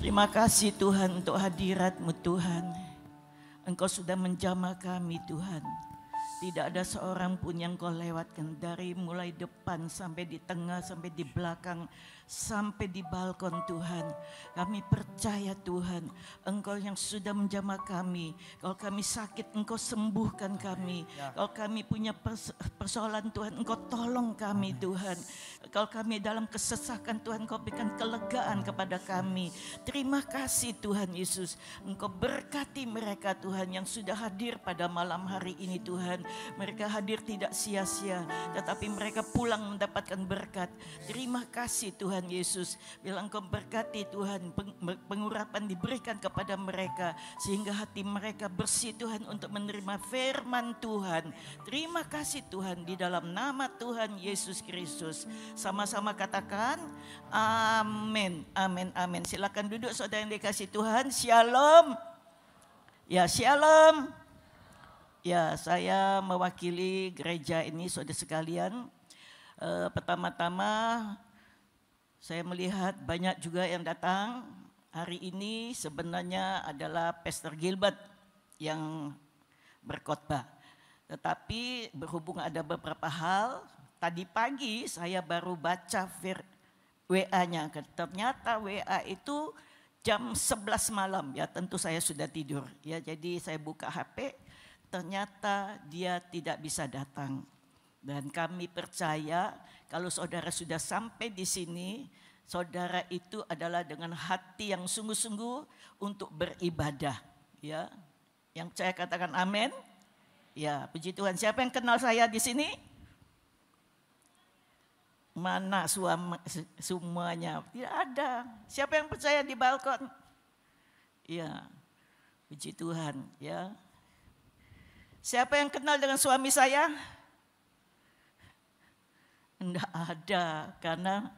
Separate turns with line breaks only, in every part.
Terima kasih Tuhan untuk hadirat-Mu Tuhan. Engkau sudah menjamah kami Tuhan. Tidak ada seorang pun yang Kau lewatkan dari mulai depan sampai di tengah, sampai di belakang, sampai di balkon Tuhan. Kami percaya Tuhan, Engkau yang sudah menjamah kami. Kalau kami sakit, Engkau sembuhkan kami. Kalau kami punya persoalan Tuhan, Engkau tolong kami Tuhan. Kalau kami dalam kesesakan Tuhan, Engkau berikan kelegaan kepada kami. Terima kasih Tuhan Yesus. Engkau berkati mereka Tuhan yang sudah hadir pada malam hari ini Tuhan. Mereka hadir tidak sia-sia, tetapi mereka pulang mendapatkan berkat. Terima kasih Tuhan Yesus. Bila Engkau berkati Tuhan, pengurapan diberikan kepada mereka, sehingga hati mereka bersih Tuhan untuk menerima firman Tuhan. Terima kasih Tuhan, di dalam nama Tuhan Yesus Kristus. Sama-sama katakan amin, amin, amin. Silakan duduk saudara yang dikasih Tuhan. Shalom. Ya, shalom. Ya, saya mewakili gereja ini saudara sekalian. Pertama-tama saya melihat banyak juga yang datang. Hari ini sebenarnya adalah Pastor Gilbert yang berkhotbah. Tetapi berhubung ada beberapa hal, tadi pagi saya baru baca WA-nya. Ternyata WA itu jam 11 malam, ya tentu saya sudah tidur. Ya, jadi saya buka HP. Ternyata dia tidak bisa datang. Dan kami percaya kalau saudara sudah sampai di sini, saudara itu adalah dengan hati yang sungguh-sungguh untuk beribadah. Ya, yang saya katakan amin. Ya, puji Tuhan. Siapa yang kenal saya di sini? Mana semuanya? Tidak ada. Siapa yang percaya di balkon? Ya, puji Tuhan. Ya. Siapa yang kenal dengan suami saya? Enggak ada, karena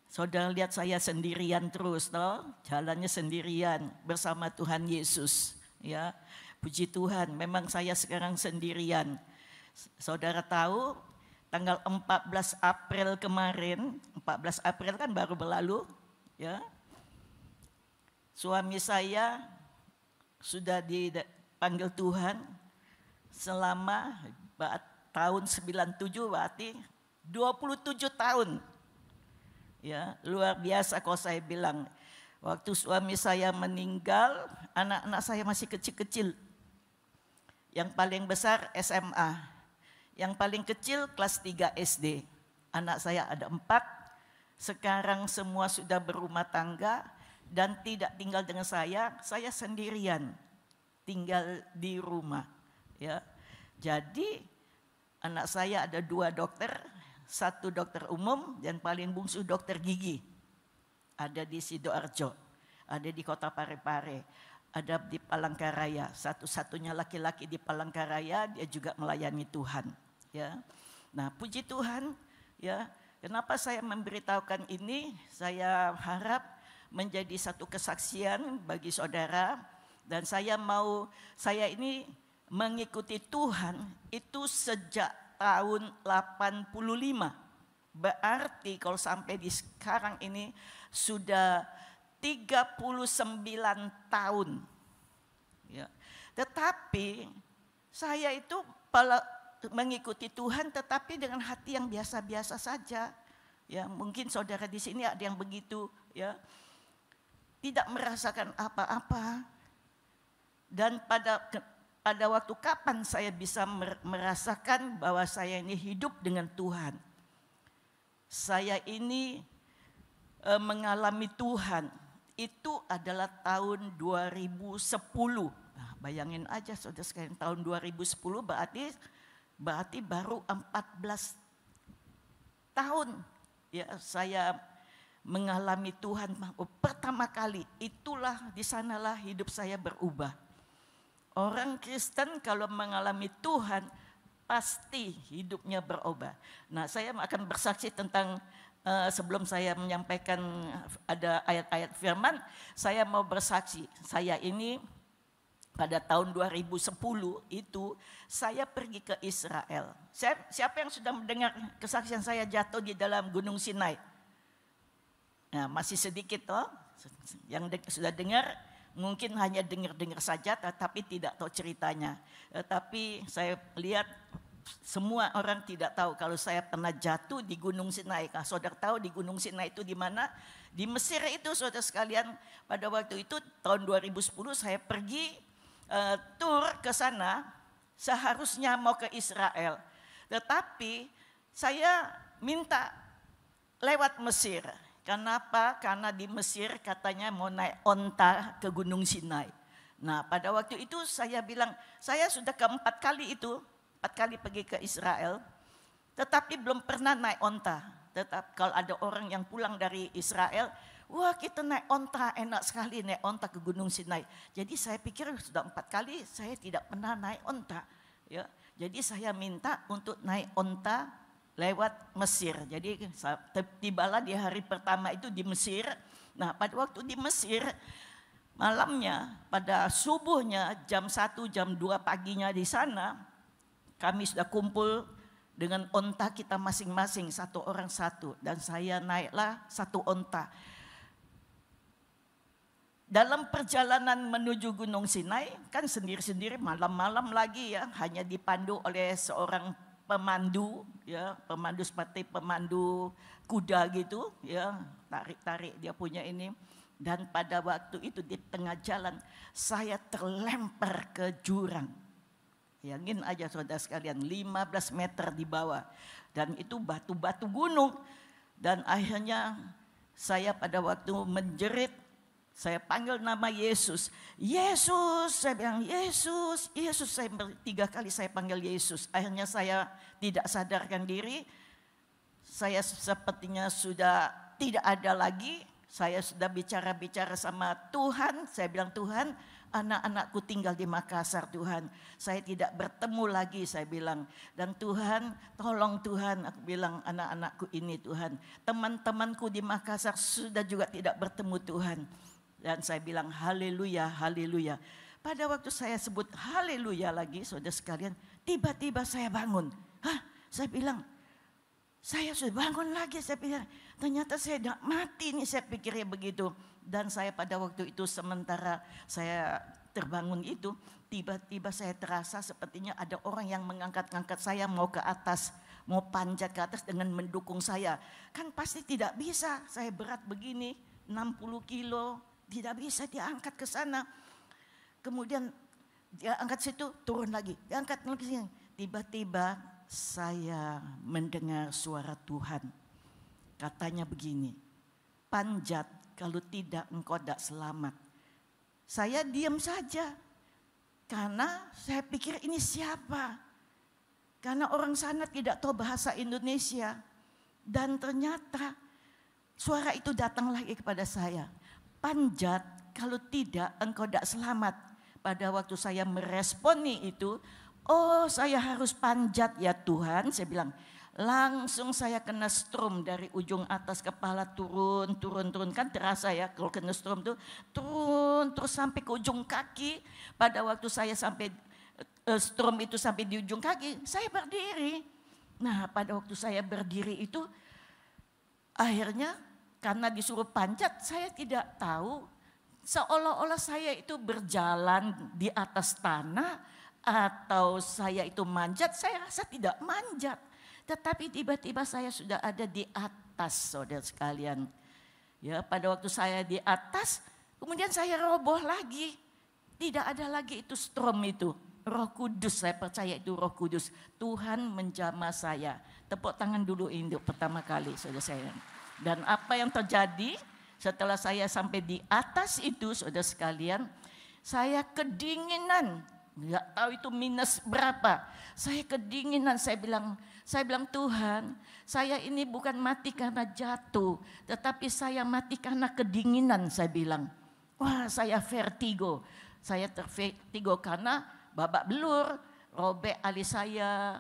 saudara lihat saya sendirian terus, toh, jalannya sendirian bersama Tuhan Yesus. Ya, puji Tuhan, memang saya sekarang sendirian. Saudara tahu, tanggal 14 April kemarin, 14 April kan baru berlalu, ya. Suami saya sudah dipanggil Tuhan selama tahun 97, berarti 27 tahun. Ya, luar biasa kalau saya bilang. Waktu suami saya meninggal, anak-anak saya masih kecil-kecil. Yang paling besar SMA. Yang paling kecil kelas 3 SD. Anak saya ada 4. Sekarang semua sudah berumah tangga dan tidak tinggal dengan saya sendirian tinggal di rumah. Ya, jadi anak saya ada 2 dokter, 1 dokter umum dan paling bungsu dokter gigi. Ada di Sidoarjo, ada di Kota Parepare, ada di Palangkaraya. Satu-satunya laki-laki di Palangkaraya, dia juga melayani Tuhan. Ya, nah puji Tuhan. Ya, kenapa saya memberitahukan ini? Saya harap menjadi satu kesaksian bagi saudara, dan saya ini mengikuti Tuhan itu sejak tahun 85. Berarti kalau sampai di sekarang ini sudah 39 tahun. Ya. Tetapi saya itu mengikuti Tuhan tetapi dengan hati yang biasa-biasa saja. Ya, mungkin saudara di sini ada yang begitu, ya. Tidak merasakan apa-apa. Dan pada waktu kapan saya bisa merasakan bahwa saya ini hidup dengan Tuhan. Saya ini mengalami Tuhan. Itu adalah tahun 2010. Nah, bayangin aja saudara sekalian, tahun 2010 berarti baru 14 tahun. Ya, saya mengalami Tuhan pertama kali. Itulah di sanalah hidup saya berubah. Orang Kristen kalau mengalami Tuhan pasti hidupnya berubah. Nah, saya akan bersaksi tentang sebelum saya menyampaikan ada ayat-ayat firman, saya mau bersaksi. Saya ini pada tahun 2010 itu saya pergi ke Israel. Siapa yang sudah mendengar kesaksian saya jatuh di dalam Gunung Sinai? Nah, masih sedikit toh. Yang sudah dengar mungkin hanya dengar-dengar saja tetapi tidak tahu ceritanya. Tapi saya lihat semua orang tidak tahu kalau saya pernah jatuh di Gunung Sinai. Nah, saudara tahu di Gunung Sinai itu di mana? Di Mesir itu, saudara sekalian. Pada waktu itu tahun 2010 saya pergi tur ke sana, seharusnya mau ke Israel. Tetapi saya minta lewat Mesir. Kenapa? Karena di Mesir katanya mau naik onta ke Gunung Sinai. Nah, pada waktu itu saya bilang, saya sudah keempat kali pergi ke Israel, tetapi belum pernah naik onta. Tetap kalau ada orang yang pulang dari Israel, wah kita naik onta, enak sekali naik onta ke Gunung Sinai. Jadi saya pikir sudah 4 kali saya tidak pernah naik onta. Ya, jadi saya minta untuk naik onta lewat Mesir. Jadi tibalah di hari pertama itu di Mesir. Nah, pada waktu di Mesir, malamnya pada subuhnya jam 1, jam 2 paginya di sana, kami sudah kumpul dengan onta kita masing-masing, satu orang satu. Dan saya naiklah satu onta. Dalam perjalanan menuju Gunung Sinai, kan sendiri-sendiri malam-malam lagi ya, hanya dipandu oleh seorang pemandu, ya, pemandu seperti pemandu kuda gitu, ya, tarik-tarik dia punya ini. Dan pada waktu itu di tengah jalan saya terlempar ke jurang. Bayangin aja saudara sekalian, 15 meter di bawah. Dan itu batu-batu gunung. Dan akhirnya saya pada waktu menjerit, saya panggil nama Yesus. Yesus, saya bilang Yesus, Yesus. Saya 3 kali saya panggil Yesus. Akhirnya saya tidak sadarkan diri. Saya sepertinya sudah tidak ada lagi. Saya sudah bicara-bicara sama Tuhan. Saya bilang, Tuhan, anak-anakku tinggal di Makassar, Tuhan. Saya tidak bertemu lagi, saya bilang. Dan Tuhan, tolong Tuhan, aku bilang anak-anakku ini Tuhan. Teman-temanku di Makassar sudah juga tidak bertemu Tuhan. Dan saya bilang haleluya, haleluya. Pada waktu saya sebut haleluya lagi, saudara sekalian, tiba-tiba saya bangun. Saya bilang, saya sudah bangun lagi, saya pikir ternyata saya tidak mati nih, saya pikirnya begitu. Dan saya pada waktu itu sementara saya terbangun itu, tiba-tiba saya terasa sepertinya ada orang yang mengangkat-angkat saya mau ke atas, mau panjat ke atas dengan mendukung saya. Kan pasti tidak bisa, saya berat begini, 60 kilo, tidak bisa diangkat ke sana. Kemudian dia angkat situ, turun lagi, diangkat lagi sini. Tiba-tiba saya mendengar suara Tuhan. Katanya begini, panjat, kalau tidak engkau tidak selamat. Saya diam saja. Karena saya pikir ini siapa? Karena orang sana tidak tahu bahasa Indonesia. Dan ternyata suara itu datang lagi kepada saya. Panjat, kalau tidak engkau tidak selamat. Pada waktu saya meresponi itu, oh saya harus panjat ya Tuhan, saya bilang. Langsung saya kena strom dari ujung atas kepala turun. Kan terasa ya kalau kena strom tuh turun terus sampai ke ujung kaki. Pada waktu saya sampai strom itu sampai di ujung kaki, saya berdiri. Nah pada waktu saya berdiri itu akhirnya karena disuruh panjat saya tidak tahu. Seolah-olah saya itu berjalan di atas tanah atau saya itu manjat, saya rasa tidak manjat. Tetapi tiba-tiba saya sudah ada di atas, saudara sekalian. Ya, pada waktu saya di atas, kemudian saya roboh lagi. Tidak ada lagi itu strom itu. Roh Kudus, saya percaya itu Roh Kudus. Tuhan menjamah saya. Tepuk tangan dulu untuk pertama kali, saudara saya. Dan apa yang terjadi setelah saya sampai di atas itu, saudara sekalian, saya kedinginan. Nggak tahu itu minus berapa. Saya kedinginan, saya bilang Tuhan, saya ini bukan mati karena jatuh, tetapi saya mati karena kedinginan, saya bilang. Wah, saya vertigo. Saya tervertigo karena babak belur, robek alis saya,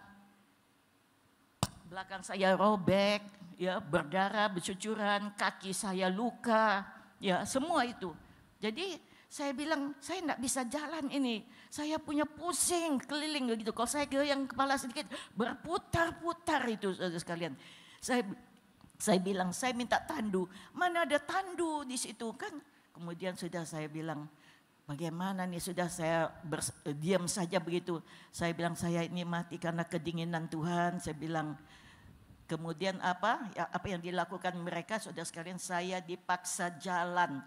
belakang saya robek, ya, berdarah, bercucuran, kaki saya luka, ya, semua itu. Jadi saya bilang, saya tidak bisa jalan ini. Saya punya pusing keliling begitu. Kalau saya goyang kepala sedikit, berputar-putar itu saudara sekalian. Saya bilang, saya minta tandu. Mana ada tandu di situ kan? Kemudian sudah saya bilang, bagaimana nih, sudah saya diam saja begitu. Saya bilang saya ini mati karena kedinginan Tuhan. Saya bilang, kemudian apa yang dilakukan mereka, saudara sekalian, saya dipaksa jalan.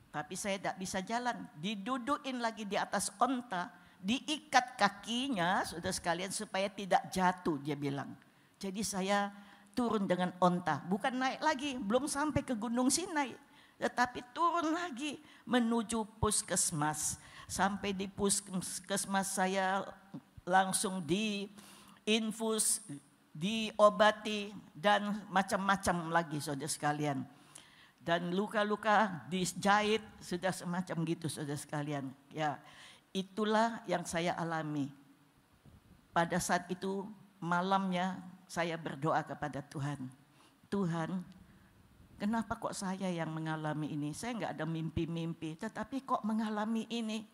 Tapi saya tidak bisa jalan, didudukin lagi di atas onta, diikat kakinya, saudara sekalian, supaya tidak jatuh, dia bilang. Jadi saya turun dengan onta, bukan naik lagi, belum sampai ke Gunung Sinai, tetapi turun lagi menuju puskesmas. Sampai di puskesmas saya langsung diinfus, diobati, dan macam-macam lagi, saudara sekalian. Dan luka-luka dijahit, sudah semacam gitu, saudara sekalian. Ya, itulah yang saya alami. Pada saat itu malamnya saya berdoa kepada Tuhan. Tuhan, kenapa kok saya yang mengalami ini? Saya enggak ada mimpi-mimpi, tetapi kok mengalami ini?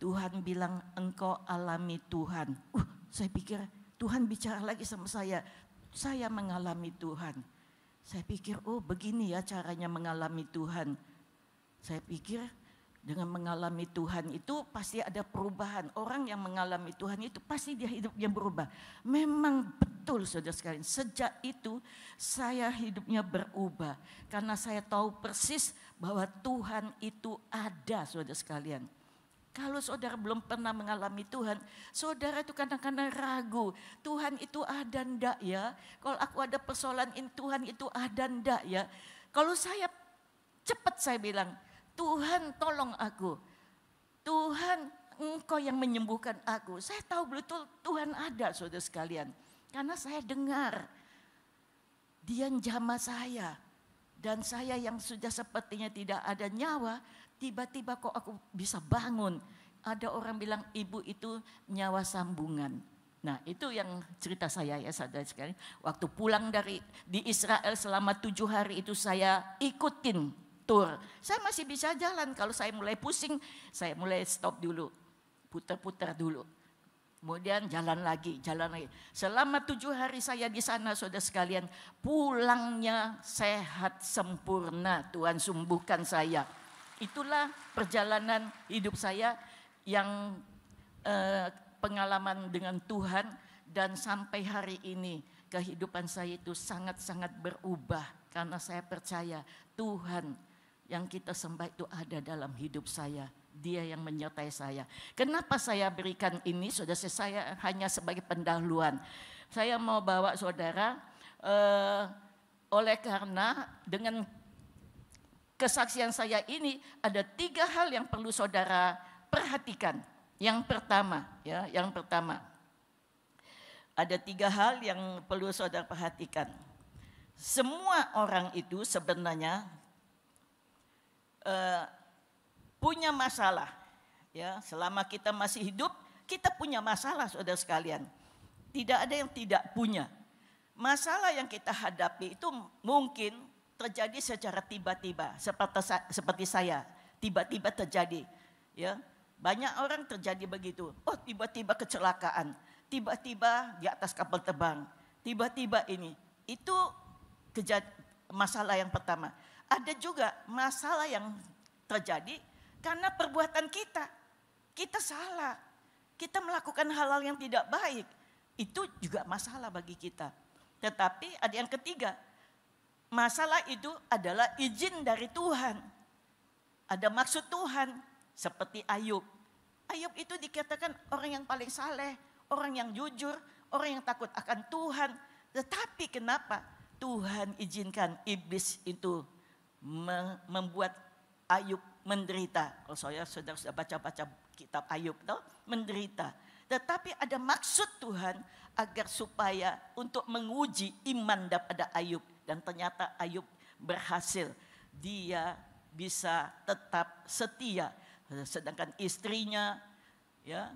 Tuhan bilang, engkau alami Tuhan. Saya pikir Tuhan bicara lagi sama saya. Saya mengalami Tuhan. Saya pikir, oh begini ya caranya mengalami Tuhan. Saya pikir dengan mengalami Tuhan itu pasti ada perubahan. Orang yang mengalami Tuhan itu pasti dia hidupnya berubah. Memang betul, saudara sekalian. Sejak itu saya hidupnya berubah. Karena saya tahu persis bahwa Tuhan itu ada, saudara sekalian. Kalau saudara belum pernah mengalami Tuhan, saudara itu kadang-kadang ragu, Tuhan itu ada ndak ya? Kalau aku ada persoalan ini, Tuhan itu ada ndak ya? Kalau saya cepat saya bilang, Tuhan tolong aku. Tuhan, engkau yang menyembuhkan aku. Saya tahu betul Tuhan ada, saudara sekalian. Karena saya dengar, dia jamah saya. Dan saya yang sudah sepertinya tidak ada nyawa, tiba-tiba kok aku bisa bangun. Ada orang bilang ibu itu nyawa sambungan. Nah itu yang cerita saya ya, saudara sekalian. Waktu pulang di Israel selama 7 hari itu saya ikutin tur. Saya masih bisa jalan, kalau saya mulai pusing, saya mulai stop dulu. Putar-putar dulu. Kemudian jalan lagi. Selama 7 hari saya di sana, saudara sekalian, pulangnya sehat sempurna. Tuhan sembuhkan saya. Itulah perjalanan hidup saya yang pengalaman dengan Tuhan, dan sampai hari ini kehidupan saya itu sangat-sangat berubah karena saya percaya Tuhan yang kita sembah itu ada dalam hidup saya. Dia yang menyertai saya. Kenapa saya berikan ini? Saudara, saya hanya sebagai pendahuluan. Saya mau bawa saudara oleh karena dengan kesaksian saya ini ada 3 hal yang perlu saudara perhatikan. Yang pertama, ada 3 hal yang perlu saudara perhatikan. Semua orang itu sebenarnya punya masalah. Ya, selama kita masih hidup, kita punya masalah, saudara sekalian. Tidak ada yang tidak punya. Masalah yang kita hadapi itu mungkin terjadi secara tiba-tiba, seperti saya, tiba-tiba terjadi. Ya, banyak orang terjadi begitu. Oh, tiba-tiba kecelakaan, tiba-tiba di atas kapal terbang, tiba-tiba ini. Itu masalah yang pertama. Ada juga masalah yang terjadi karena perbuatan kita. Kita salah, kita melakukan hal-hal yang tidak baik. Itu juga masalah bagi kita. Tetapi ada yang ketiga. Masalah itu adalah izin dari Tuhan. Ada maksud Tuhan, seperti Ayub. Ayub itu dikatakan orang yang paling saleh, orang yang jujur, orang yang takut akan Tuhan. Tetapi kenapa Tuhan izinkan iblis itu membuat Ayub menderita? Kalau saya sudah baca-baca kitab Ayub, menderita. Tetapi ada maksud Tuhan agar supaya untuk menguji iman daripada Ayub. Dan ternyata Ayub berhasil. Dia bisa tetap setia. Sedangkan istrinya ya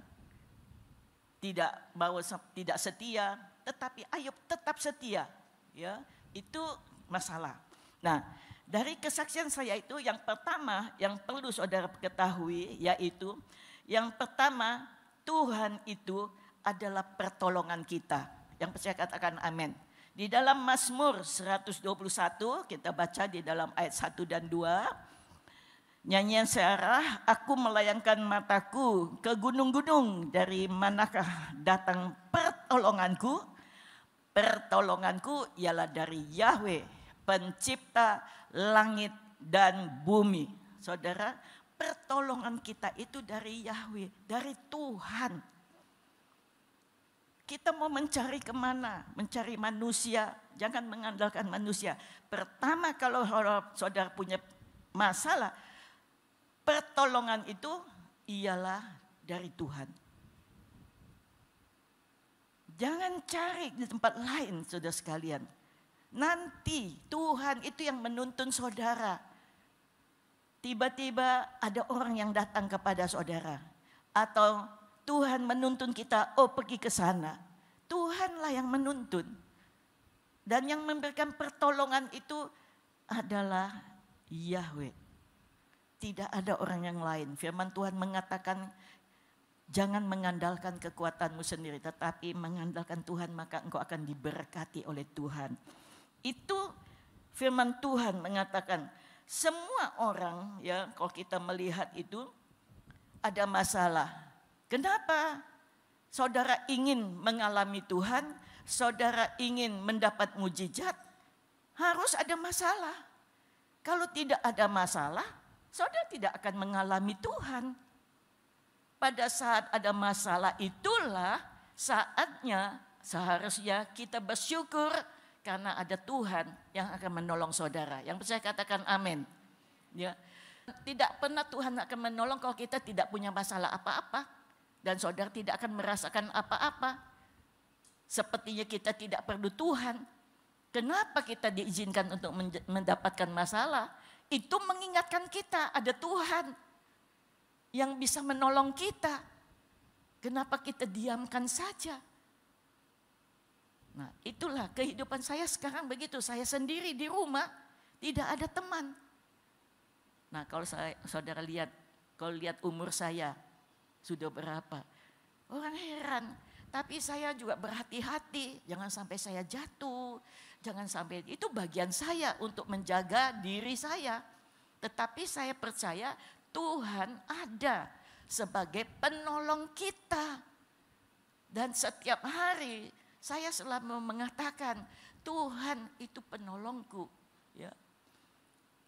tidak setia. Tetapi Ayub tetap setia. Ya, itu masalah. Nah, dari kesaksian saya itu yang pertama yang perlu saudara ketahui, yaitu yang pertama, Tuhan itu adalah pertolongan kita. Yang percaya katakan amin. Di dalam Mazmur 121 kita baca di dalam ayat 1 dan 2. Nyanyian searah, aku melayangkan mataku ke gunung-gunung, dari manakah datang pertolonganku? Pertolonganku ialah dari Yahweh, pencipta langit dan bumi. Saudara, pertolongan kita itu dari Yahweh, dari Tuhan. Kita mau mencari kemana? Mencari manusia, jangan mengandalkan manusia. Pertama, kalau saudara punya masalah, pertolongan itu ialah dari Tuhan. Jangan cari di tempat lain, saudara sekalian. Nanti Tuhan itu yang menuntun saudara. Tiba-tiba ada orang yang datang kepada saudara. Atau Tuhan menuntun kita, oh pergi ke sana. Tuhanlah yang menuntun. Dan yang memberikan pertolongan itu adalah Yahweh. Tidak ada orang yang lain. Firman Tuhan mengatakan, jangan mengandalkan kekuatanmu sendiri, tetapi mengandalkan Tuhan, maka engkau akan diberkati oleh Tuhan. Itu firman Tuhan mengatakan, semua orang ya, kalau kita melihat itu ada masalah. Kenapa? Saudara ingin mengalami Tuhan, saudara ingin mendapat mujizat, harus ada masalah. Kalau tidak ada masalah, saudara tidak akan mengalami Tuhan. Pada saat ada masalah itulah saatnya seharusnya kita bersyukur karena ada Tuhan yang akan menolong saudara. Yang percaya katakan amin. Ya. Tidak pernah Tuhan akan menolong kalau kita tidak punya masalah apa-apa. Dan saudara tidak akan merasakan apa-apa. Sepertinya kita tidak perlu Tuhan. Kenapa kita diizinkan untuk mendapatkan masalah? Itu mengingatkan kita ada Tuhan yang bisa menolong kita. Kenapa kita diamkan saja? Nah, itulah kehidupan saya sekarang begitu. Saya sendiri di rumah, tidak ada teman. Nah, kalau saudara lihat, kalau lihat umur saya sudah berapa? Orang heran. Tapi saya juga berhati-hati, jangan sampai saya jatuh, jangan sampai, itu bagian saya untuk menjaga diri saya. Tetapi saya percaya Tuhan ada sebagai penolong kita. Dan setiap hari saya selalu mengatakan, Tuhan itu penolongku. Ya.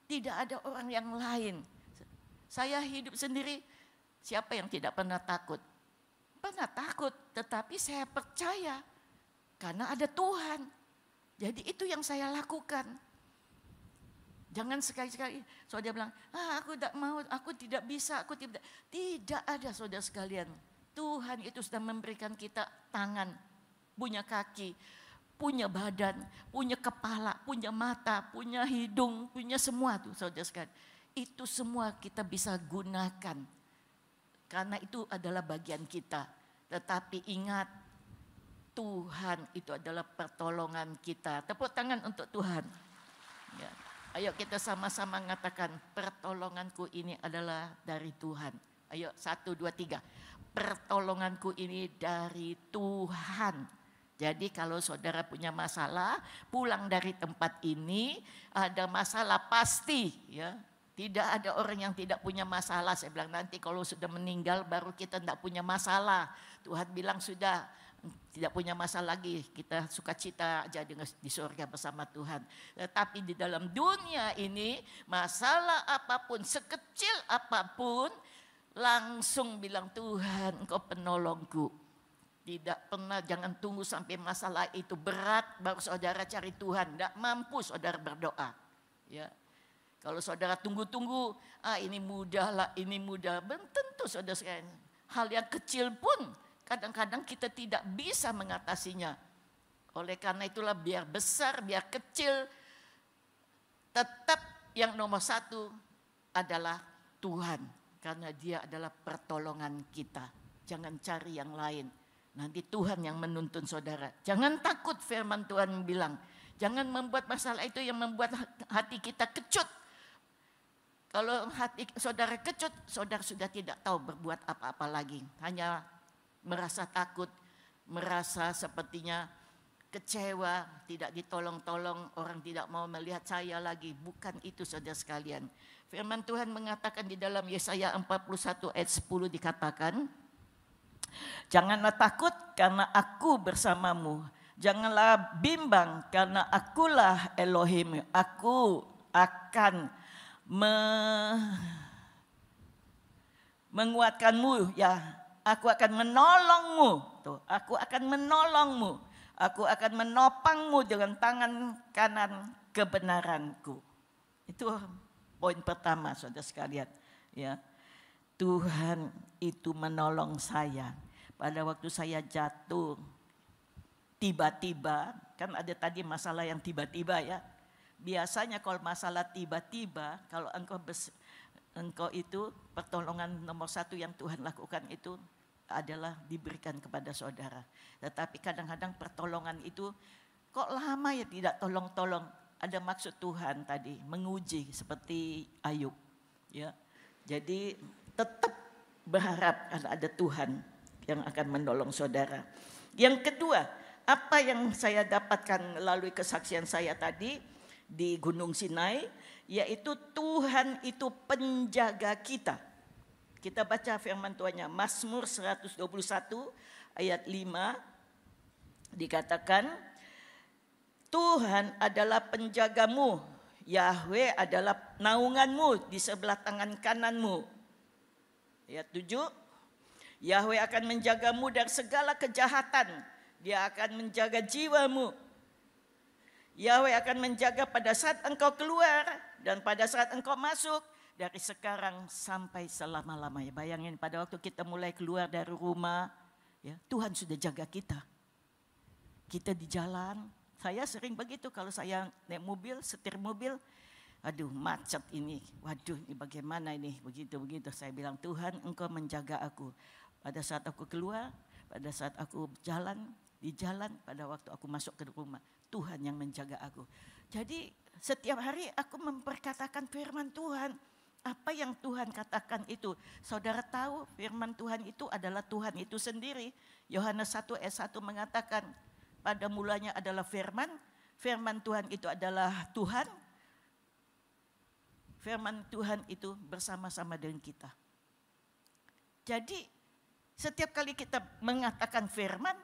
Tidak ada orang yang lain. Saya hidup sendiri, siapa yang tidak pernah takut? Pernah takut, tetapi saya percaya karena ada Tuhan. Jadi itu yang saya lakukan. Jangan sekali-sekali saudara bilang, aku tidak mau, aku tidak bisa, aku tidak. Tidak ada saudara sekalian. Tuhan itu sudah memberikan kita tangan, punya kaki, punya badan, punya kepala, punya mata, punya hidung, punya semua tuh saudara sekalian. Itu semua kita bisa gunakan. Karena itu adalah bagian kita. Tetapi ingat, Tuhan itu adalah pertolongan kita. Tepuk tangan untuk Tuhan. Ya. Ayo kita sama-sama mengatakan, pertolonganku ini adalah dari Tuhan. Ayo 1, 2, 3. Pertolonganku ini dari Tuhan. Jadi kalau saudara punya masalah, pulang dari tempat ini, ada masalah pasti ya. Tidak ada orang yang tidak punya masalah. Saya bilang nanti kalau sudah meninggal baru kita tidak punya masalah. Tuhan bilang sudah tidak punya masalah lagi. Kita sukacita aja di surga bersama Tuhan. Tetapi di dalam dunia ini masalah apapun, sekecil apapun, langsung bilang Tuhan engkau penolongku. Tidak pernah, jangan tunggu sampai masalah itu berat baru saudara cari Tuhan. Tidak mampu saudara berdoa. Ya. Kalau saudara tunggu-tunggu, ini mudah lah, ini mudah. Belum tentu saudara sekalian. Hal yang kecil pun kadang-kadang kita tidak bisa mengatasinya. Oleh karena itulah biar besar, biar kecil, tetap yang nomor satu adalah Tuhan. Karena dia adalah pertolongan kita. Jangan cari yang lain. Nanti Tuhan yang menuntun saudara. Jangan takut, firman Tuhan bilang. Jangan membuat masalah itu yang membuat hati kita kecut. Kalau hati saudara kecut, saudara sudah tidak tahu berbuat apa-apa lagi. Hanya merasa takut, merasa sepertinya kecewa, tidak ditolong-tolong, orang tidak mau melihat saya lagi. Bukan itu saudara sekalian. Firman Tuhan mengatakan di dalam Yesaya 41 ayat 10 dikatakan, janganlah takut karena aku bersamamu. Janganlah bimbang karena akulah Elohim. Aku akan menguatkanmu, ya. Aku akan menolongmu. Tuh, aku akan menolongmu. Aku akan menopangmu dengan tangan kanan kebenaranku. Itu poin pertama, saudara sekalian. Ya, Tuhan itu menolong saya pada waktu saya jatuh. Tiba-tiba, kan ada tadi masalah yang tiba-tiba ya. Biasanya kalau masalah tiba-tiba, kalau engkau itu pertolongan nomor satu yang Tuhan lakukan itu adalah diberikan kepada saudara. Tetapi kadang-kadang pertolongan itu kok lama ya tidak tolong-tolong. Ada maksud Tuhan tadi menguji seperti Ayub. Ya, jadi tetap berharap ada Tuhan yang akan menolong saudara. Yang kedua, apa yang saya dapatkan melalui kesaksian saya tadi di Gunung Sinai, yaitu Tuhan itu penjaga kita. Kita baca firman Tuhannya, Mazmur 121 ayat 5 dikatakan, Tuhan adalah penjagamu, Yahweh adalah naunganmu di sebelah tangan kananmu. Ayat 7, Yahweh akan menjagamu dari segala kejahatan, Dia akan menjaga jiwamu. Yahweh akan menjaga pada saat engkau keluar dan pada saat engkau masuk, dari sekarang sampai selama-lamanya. Bayangin pada waktu kita mulai keluar dari rumah, ya, Tuhan sudah jaga kita. Kita di jalan, saya sering begitu kalau saya naik mobil, setir mobil, aduh macet ini, waduh ini bagaimana ini, begitu-begitu. Saya bilang, Tuhan engkau menjaga aku. Pada saat aku keluar, pada saat aku jalan, di jalan, pada waktu aku masuk ke rumah, Tuhan yang menjaga aku. Jadi setiap hari aku memperkatakan firman Tuhan. Apa yang Tuhan katakan itu. Saudara tahu firman Tuhan itu adalah Tuhan itu sendiri. Yohanes 1 ayat 1 mengatakan, pada mulanya adalah firman. Firman Tuhan itu adalah Tuhan. Firman Tuhan itu bersama-sama dengan kita. Jadi setiap kali kita mengatakan firman,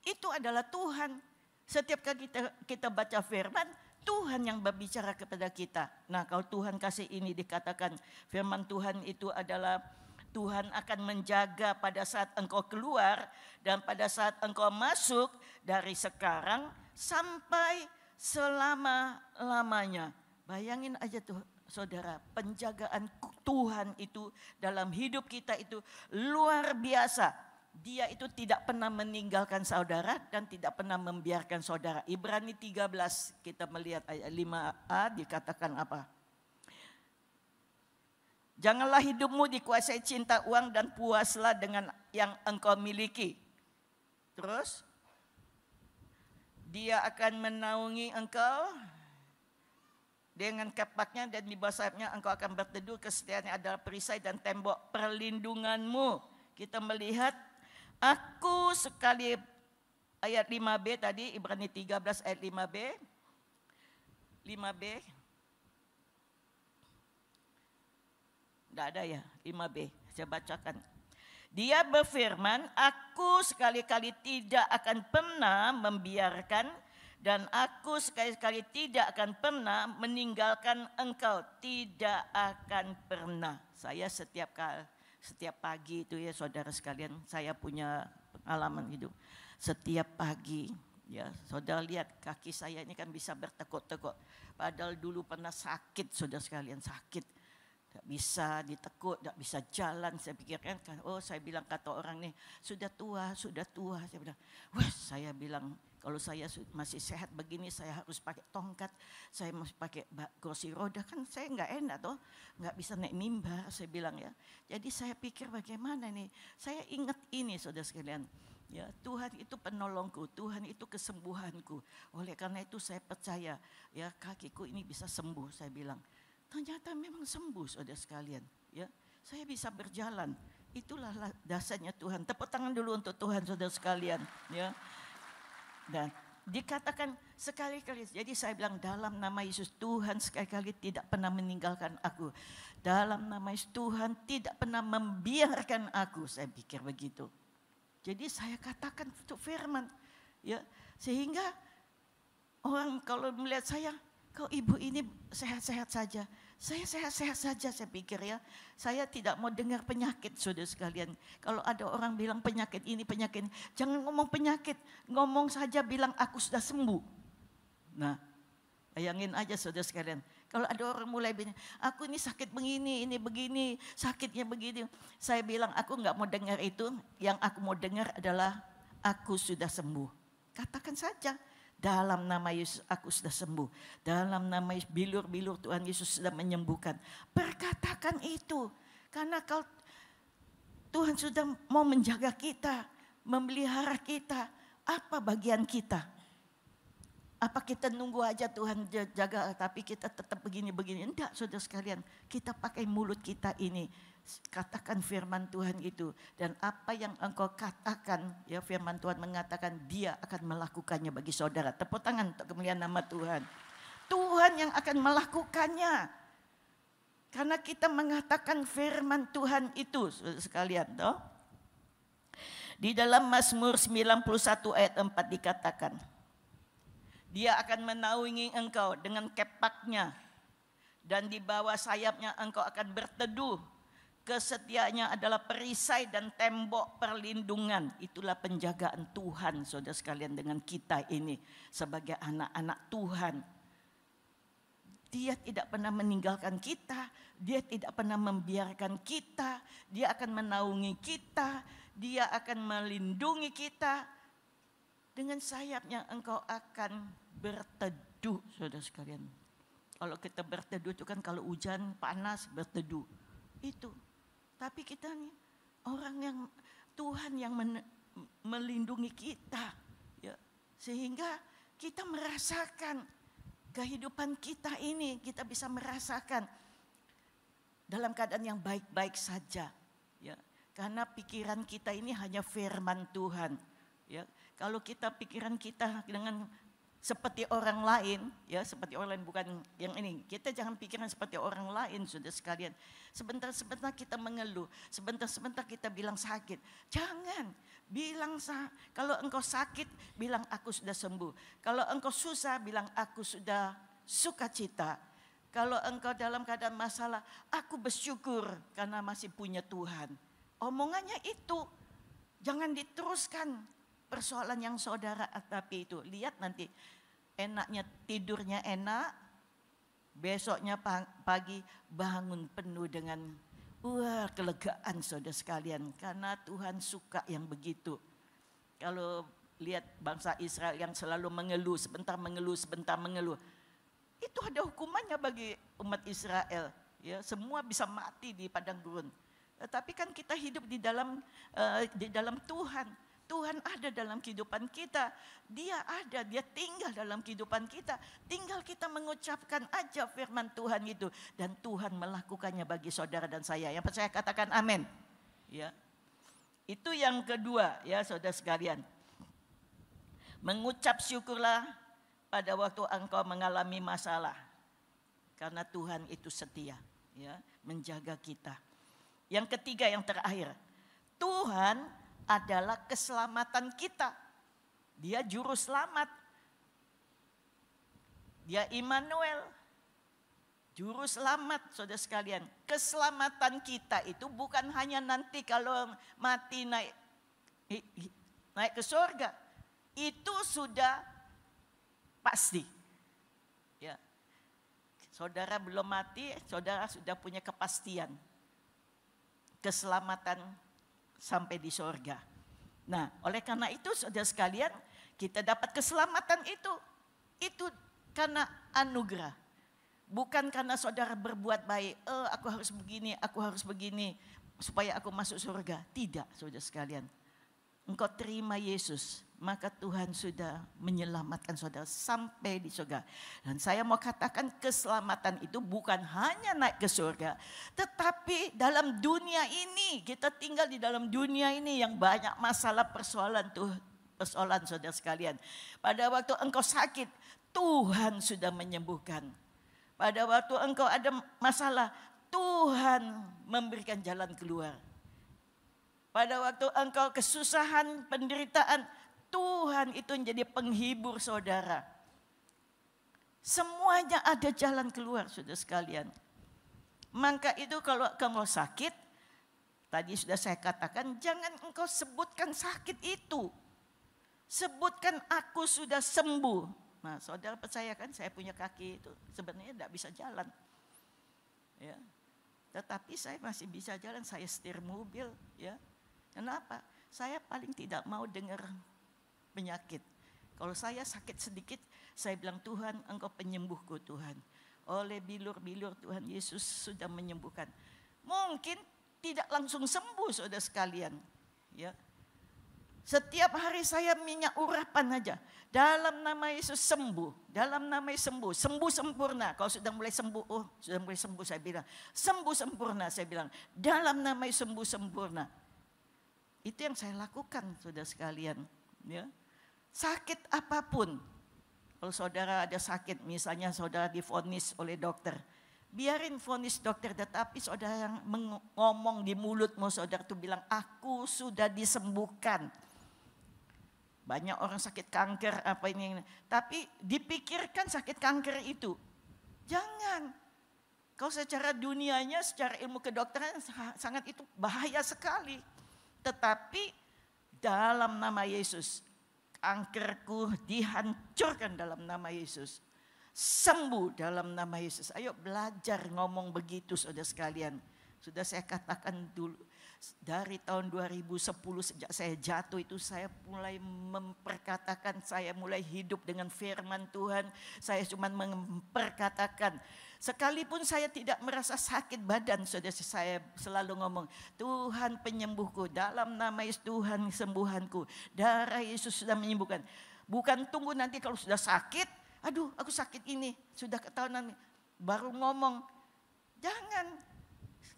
itu adalah Tuhan. Setiap kali kita baca firman, Tuhan yang berbicara kepada kita. Nah, kalau Tuhan kasih ini dikatakan firman Tuhan itu adalah Tuhan akan menjaga pada saat engkau keluar dan pada saat engkau masuk dari sekarang sampai selama-lamanya. Bayangin aja tuh saudara, penjagaan Tuhan itu dalam hidup kita itu luar biasa. Dia itu tidak pernah meninggalkan saudara dan tidak pernah membiarkan saudara. Ibrani 13 kita melihat ayat 5a dikatakan apa? Janganlah hidupmu dikuasai cinta uang dan puaslah dengan yang engkau miliki. Terus, Dia akan menaungi engkau dengan kapaknya dan di bawah sayapnya engkau akan berteduh. Kesetiaannya adalah perisai dan tembok perlindunganmu. Kita melihat aku sekali ayat 5b tadi, Ibrani 13 ayat 5b. 5b. Tidak ada ya, 5b. Saya bacakan. Dia berfirman, aku sekali-kali tidak akan pernah membiarkan dan aku sekali-kali tidak akan pernah meninggalkan engkau. Tidak akan pernah. Saya setiap pagi itu ya saudara sekalian, saya punya pengalaman hidup. Setiap pagi ya, saudara lihat kaki saya ini kan bisa bertekuk-tekuk. Padahal dulu pernah sakit saudara sekalian, sakit. Tidak bisa ditekuk, tidak bisa jalan. Saya pikirkan, saya bilang kata orang nih, sudah tua. Saya bilang, saya bilang kalau saya masih sehat begini, saya harus pakai tongkat. Saya masih pakai kursi roda, kan saya nggak enak toh, nggak bisa naik mimbar. Saya bilang ya. Jadi saya pikir bagaimana nih, saya ingat ini saudara sekalian. Ya, Tuhan itu penolongku, Tuhan itu kesembuhanku. Oleh karena itu saya percaya, ya kakiku ini bisa sembuh. Saya bilang. Ternyata memang sembuh saudara sekalian. Ya, saya bisa berjalan. Itulah dasarnya Tuhan. Tepuk tangan dulu untuk Tuhan saudara sekalian. Ya. Dan dikatakan sekali-kali. Jadi saya bilang dalam nama Yesus, Tuhan sekali-kali tidak pernah meninggalkan aku. Dalam nama Yesus, Tuhan tidak pernah membiarkan aku. Saya pikir begitu. Jadi saya katakan untuk firman. Ya, sehingga orang kalau melihat saya, kau ibu ini sehat-sehat saja. Saya sehat-sehat saja, saya pikir ya. Saya tidak mau dengar penyakit, saudara sekalian. Kalau ada orang bilang penyakit ini, penyakit ini, jangan ngomong penyakit. Ngomong saja bilang aku sudah sembuh. Nah, bayangin aja saudara sekalian. Kalau ada orang mulai bilang, aku ini sakit begini, ini begini, sakitnya begini. Saya bilang aku nggak mau dengar itu. Yang aku mau dengar adalah aku sudah sembuh. Katakan saja. Dalam nama Yesus aku sudah sembuh. Dalam nama Yesus bilur-bilur Tuhan Yesus sudah menyembuhkan. Perkatakan itu. Karena kalau Tuhan sudah mau menjaga kita, memelihara kita, apa bagian kita? Apa kita nunggu aja Tuhan jaga tapi kita tetap begini-begini? Enggak saudara sekalian, kita pakai mulut kita ini. Katakan firman Tuhan itu. Dan apa yang engkau katakan, ya firman Tuhan mengatakan dia akan melakukannya bagi saudara. Tepuk tangan untuk kemuliaan nama Tuhan. Tuhan yang akan melakukannya. Karena kita mengatakan firman Tuhan itu, saudara sekalian. Toh? Di dalam Mazmur 91 ayat 4 dikatakan, dia akan menaungi engkau dengan kepaknya. Dan di bawah sayapnya engkau akan berteduh. Kesetiaannya adalah perisai dan tembok perlindungan. Itulah penjagaan Tuhan saudara sekalian dengan kita ini. Sebagai anak-anak Tuhan. Dia tidak pernah meninggalkan kita. Dia tidak pernah membiarkan kita. Dia akan menaungi kita. Dia akan melindungi kita. Dengan sayapnya engkau akan berteduh saudara sekalian. Kalau kita berteduh itu kan kalau hujan panas berteduh. Itu. Tapi kita nih orang yang Tuhan yang melindungi kita. Ya. Sehingga kita merasakan kehidupan kita ini. Kita bisa merasakan dalam keadaan yang baik-baik saja. Ya. Karena pikiran kita ini hanya firman Tuhan. Ya. Kalau kita pikiran kita dengan seperti orang lain, ya seperti orang lain bukan yang ini. Kita jangan pikiran seperti orang lain, saudara sekalian. Sebentar-sebentar kita mengeluh, sebentar-sebentar kita bilang sakit. Jangan bilang kalau engkau sakit, bilang aku sudah sembuh. Kalau engkau susah, bilang aku sudah sukacita. Kalau engkau dalam keadaan masalah, aku bersyukur karena masih punya Tuhan. Omongannya itu, jangan diteruskan. Persoalan yang saudara hadapi itu. Lihat nanti enaknya tidurnya enak. Besoknya pagi bangun penuh dengan kelegaan saudara sekalian. Karena Tuhan suka yang begitu. Kalau lihat bangsa Israel yang selalu mengeluh. Sebentar mengeluh, sebentar mengeluh. Itu ada hukumannya bagi umat Israel. Ya, semua bisa mati di padang gurun. Tapi kan kita hidup di dalam Tuhan. Tuhan ada dalam kehidupan kita. Dia ada, dia tinggal dalam kehidupan kita. Tinggal kita mengucapkan aja firman Tuhan itu. Dan Tuhan melakukannya bagi saudara dan saya. Yang percaya katakan amin. Ya. Itu yang kedua ya saudara sekalian. Mengucap syukurlah pada waktu engkau mengalami masalah. Karena Tuhan itu setia. Ya, menjaga kita. Yang ketiga yang terakhir. Tuhan adalah keselamatan kita. Dia juru selamat. Dia Immanuel. Juru selamat saudara sekalian. Keselamatan kita itu bukan hanya nanti kalau mati naik ke surga. Itu sudah pasti. Ya. Saudara belum mati, saudara sudah punya kepastian. Keselamatan sampai di surga. Nah, oleh karena itu saudara sekalian, kita dapat keselamatan itu. Itu karena anugerah. Bukan karena saudara berbuat baik, aku harus begini, supaya aku masuk surga. Tidak, saudara sekalian. Engkau terima Yesus, maka Tuhan sudah menyelamatkan saudara sampai di surga. Dan saya mau katakan keselamatan itu bukan hanya naik ke surga. Tetapi dalam dunia ini, kita tinggal di dalam dunia ini yang banyak masalah persoalan tuh. persoalan saudara sekalian. Pada waktu engkau sakit, Tuhan sudah menyembuhkan. Pada waktu engkau ada masalah, Tuhan memberikan jalan keluar. Pada waktu engkau kesusahan, penderitaan, Tuhan itu menjadi penghibur saudara. Semuanya ada jalan keluar saudara sekalian. Maka itu kalau engkau sakit, tadi sudah saya katakan, jangan engkau sebutkan sakit itu. Sebutkan aku sudah sembuh. Nah, saudara percaya kan saya punya kaki itu sebenarnya tidak bisa jalan. Ya. Tetapi saya masih bisa jalan, saya setir mobil. Ya. Kenapa? Saya paling tidak mau dengar penyakit. Kalau saya sakit sedikit, saya bilang Tuhan engkau penyembuhku Tuhan. Oleh bilur-bilur Tuhan Yesus sudah menyembuhkan. Mungkin tidak langsung sembuh saudara sekalian. Ya. Setiap hari saya minyak urapan aja. Dalam nama Yesus sembuh. Dalam nama Yesus sembuh. Sembuh sempurna. Kalau sudah mulai sembuh, sudah mulai sembuh saya bilang. Sembuh sempurna saya bilang. Dalam nama Yesus sembuh sempurna. Itu yang saya lakukan saudara sekalian. Ya. Sakit apapun. Kalau saudara ada sakit, misalnya saudara divonis oleh dokter. Biarin vonis dokter, tetapi saudara yang ngomong di mulutmu saudara itu bilang, aku sudah disembuhkan. Banyak orang sakit kanker apa ini. Tapi dipikirkan sakit kanker itu. Jangan. Kalau secara dunianya, secara ilmu kedokteran sangat itu bahaya sekali. Tetapi dalam nama Yesus, kankerku dihancurkan dalam nama Yesus. Sembuh dalam nama Yesus. Ayo belajar ngomong begitu saudara sekalian. Sudah saya katakan dulu. Dari tahun 2010 sejak saya jatuh itu saya mulai memperkatakan, saya mulai hidup dengan firman Tuhan. Saya cuma memperkatakan. Sekalipun saya tidak merasa sakit badan, saudara, saya selalu ngomong, Tuhan penyembuhku, dalam nama Yesus Tuhan sembuhanku. Darah Yesus sudah menyembuhkan. Bukan tunggu nanti kalau sudah sakit, aduh aku sakit ini, sudah ketahuan baru ngomong. Jangan.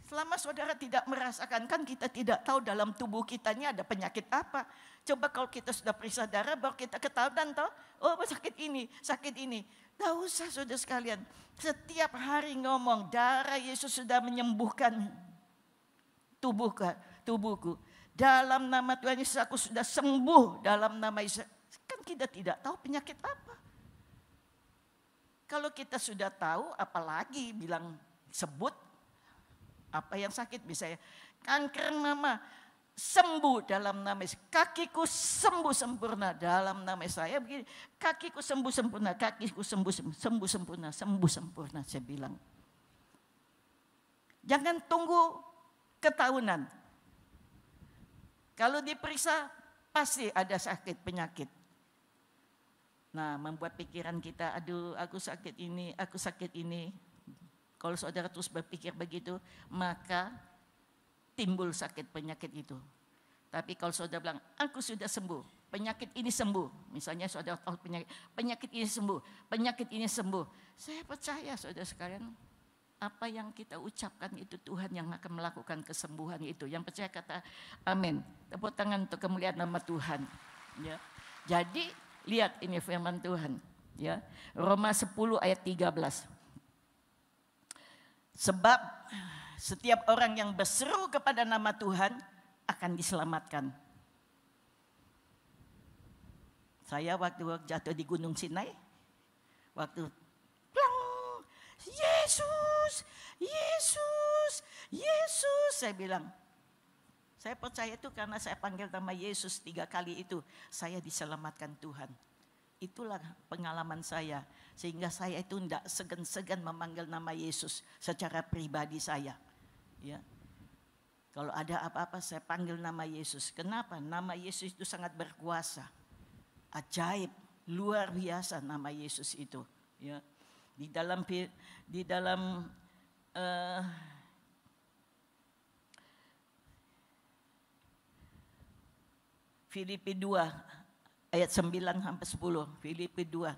Selama saudara tidak merasakan, kan kita tidak tahu dalam tubuh kita ini ada penyakit apa. Coba kalau kita sudah periksa darah, baru kita ketahuan toh, oh sakit ini, sakit ini. Tidak usah saudara sekalian, setiap hari ngomong, darah Yesus sudah menyembuhkan tubuhku. Dalam nama Tuhan Yesus aku sudah sembuh, dalam nama Yesus. Kan kita tidak tahu penyakit apa. Kalau kita sudah tahu, apalagi bilang sebut, apa yang sakit, misalnya kanker mama sembuh dalam nama Yesus. Kakiku sembuh sempurna dalam nama saya begini. Kakiku sembuh sempurna, kakiku sembuh sempurna, sembuh sempurna saya bilang. Jangan tunggu ketahunan. Kalau diperiksa pasti ada sakit penyakit. Nah, membuat pikiran kita, aduh aku sakit ini, aku sakit ini. Kalau saudara terus berpikir begitu, maka timbul sakit penyakit itu. Tapi kalau saudara bilang, aku sudah sembuh, penyakit ini sembuh. Misalnya saudara tahu penyakit ini sembuh, penyakit ini sembuh. Saya percaya saudara sekalian, apa yang kita ucapkan itu Tuhan yang akan melakukan kesembuhan itu. Yang percaya kata amin. Tepuk tangan untuk kemuliaan nama Tuhan. Ya. Jadi lihat ini firman Tuhan. Ya. Roma 10 ayat 13. Sebab setiap orang yang berseru kepada nama Tuhan akan diselamatkan. Saya waktu jatuh di Gunung Sinai, waktu plang, Yesus, Yesus, Yesus, saya bilang. Saya percaya itu karena saya panggil nama Yesus 3 kali itu, saya diselamatkan Tuhan. Itulah pengalaman saya. Sehingga saya itu tidak segan-segan memanggil nama Yesus secara pribadi saya. Ya. Kalau ada apa-apa saya panggil nama Yesus. Kenapa? Nama Yesus itu sangat berkuasa. Ajaib, luar biasa nama Yesus itu. Ya. Di dalam Filipi 2 ayat 9 sampai 10. Filipi 2.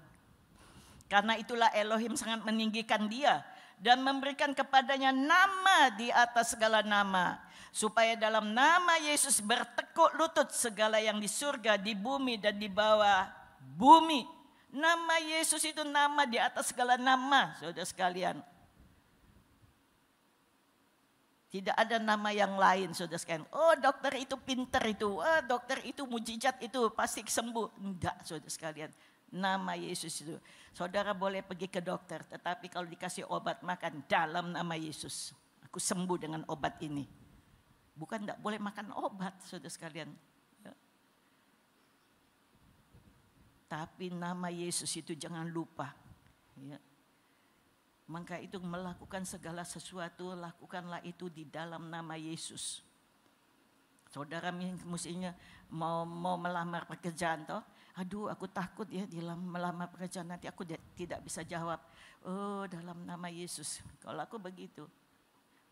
Karena itulah Elohim sangat meninggikan dia dan memberikan kepadanya nama di atas segala nama, supaya dalam nama Yesus bertekuk lutut segala yang di surga, di bumi dan di bawah bumi. Nama Yesus itu nama di atas segala nama, saudara sekalian. Tidak ada nama yang lain, saudara sekalian. Oh, dokter itu pinter itu, oh, dokter itu mujizat itu pasti sembuh. Enggak, saudara sekalian. Nama Yesus itu. Saudara boleh pergi ke dokter, tetapi kalau dikasih obat makan dalam nama Yesus. Aku sembuh dengan obat ini. Bukan enggak boleh makan obat, saudara sekalian. Ya. Tapi nama Yesus itu jangan lupa. Ya. Maka itu melakukan segala sesuatu, lakukanlah itu di dalam nama Yesus. Saudara mestinya mau melamar pekerjaan toh. Aduh, aku takut ya di melamar pekerjaan nanti aku tidak bisa jawab. Oh, dalam nama Yesus. Kalau aku begitu,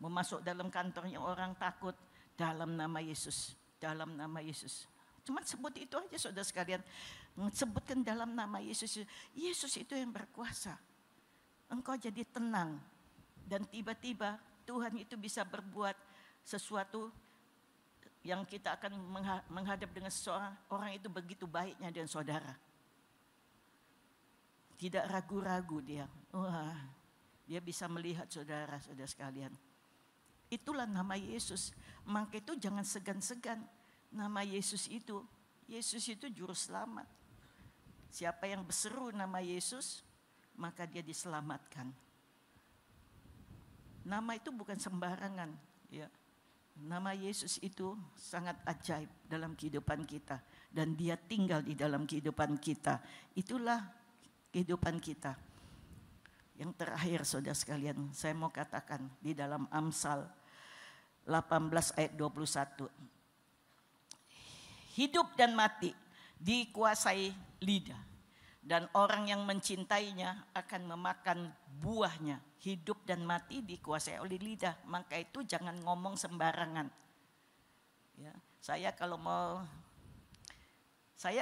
mau masuk dalam kantornya orang takut, dalam nama Yesus, dalam nama Yesus. Cuma sebut itu aja saudara sekalian. Sebutkan dalam nama Yesus. Yesus itu yang berkuasa. Engkau jadi tenang. Dan tiba-tiba Tuhan itu bisa berbuat sesuatu yang kita akan menghadap dengan seseorang. Orang itu begitu baiknya dengan saudara. Tidak ragu-ragu dia. Wah, dia bisa melihat saudara-saudara sekalian. Itulah nama Yesus. Maka itu jangan segan-segan. Nama Yesus itu juru selamat. Siapa yang berseru nama Yesus, maka dia diselamatkan. Nama itu bukan sembarangan, ya. Nama Yesus itu sangat ajaib dalam kehidupan kita dan dia tinggal di dalam kehidupan kita. Itulah kehidupan kita. Yang terakhir saudara sekalian, saya mau katakan di dalam Amsal 18 ayat 21. Hidup dan mati dikuasai lidah. Dan orang yang mencintainya akan memakan buahnya. Hidup dan mati dikuasai oleh lidah. Maka itu jangan ngomong sembarangan. Ya, saya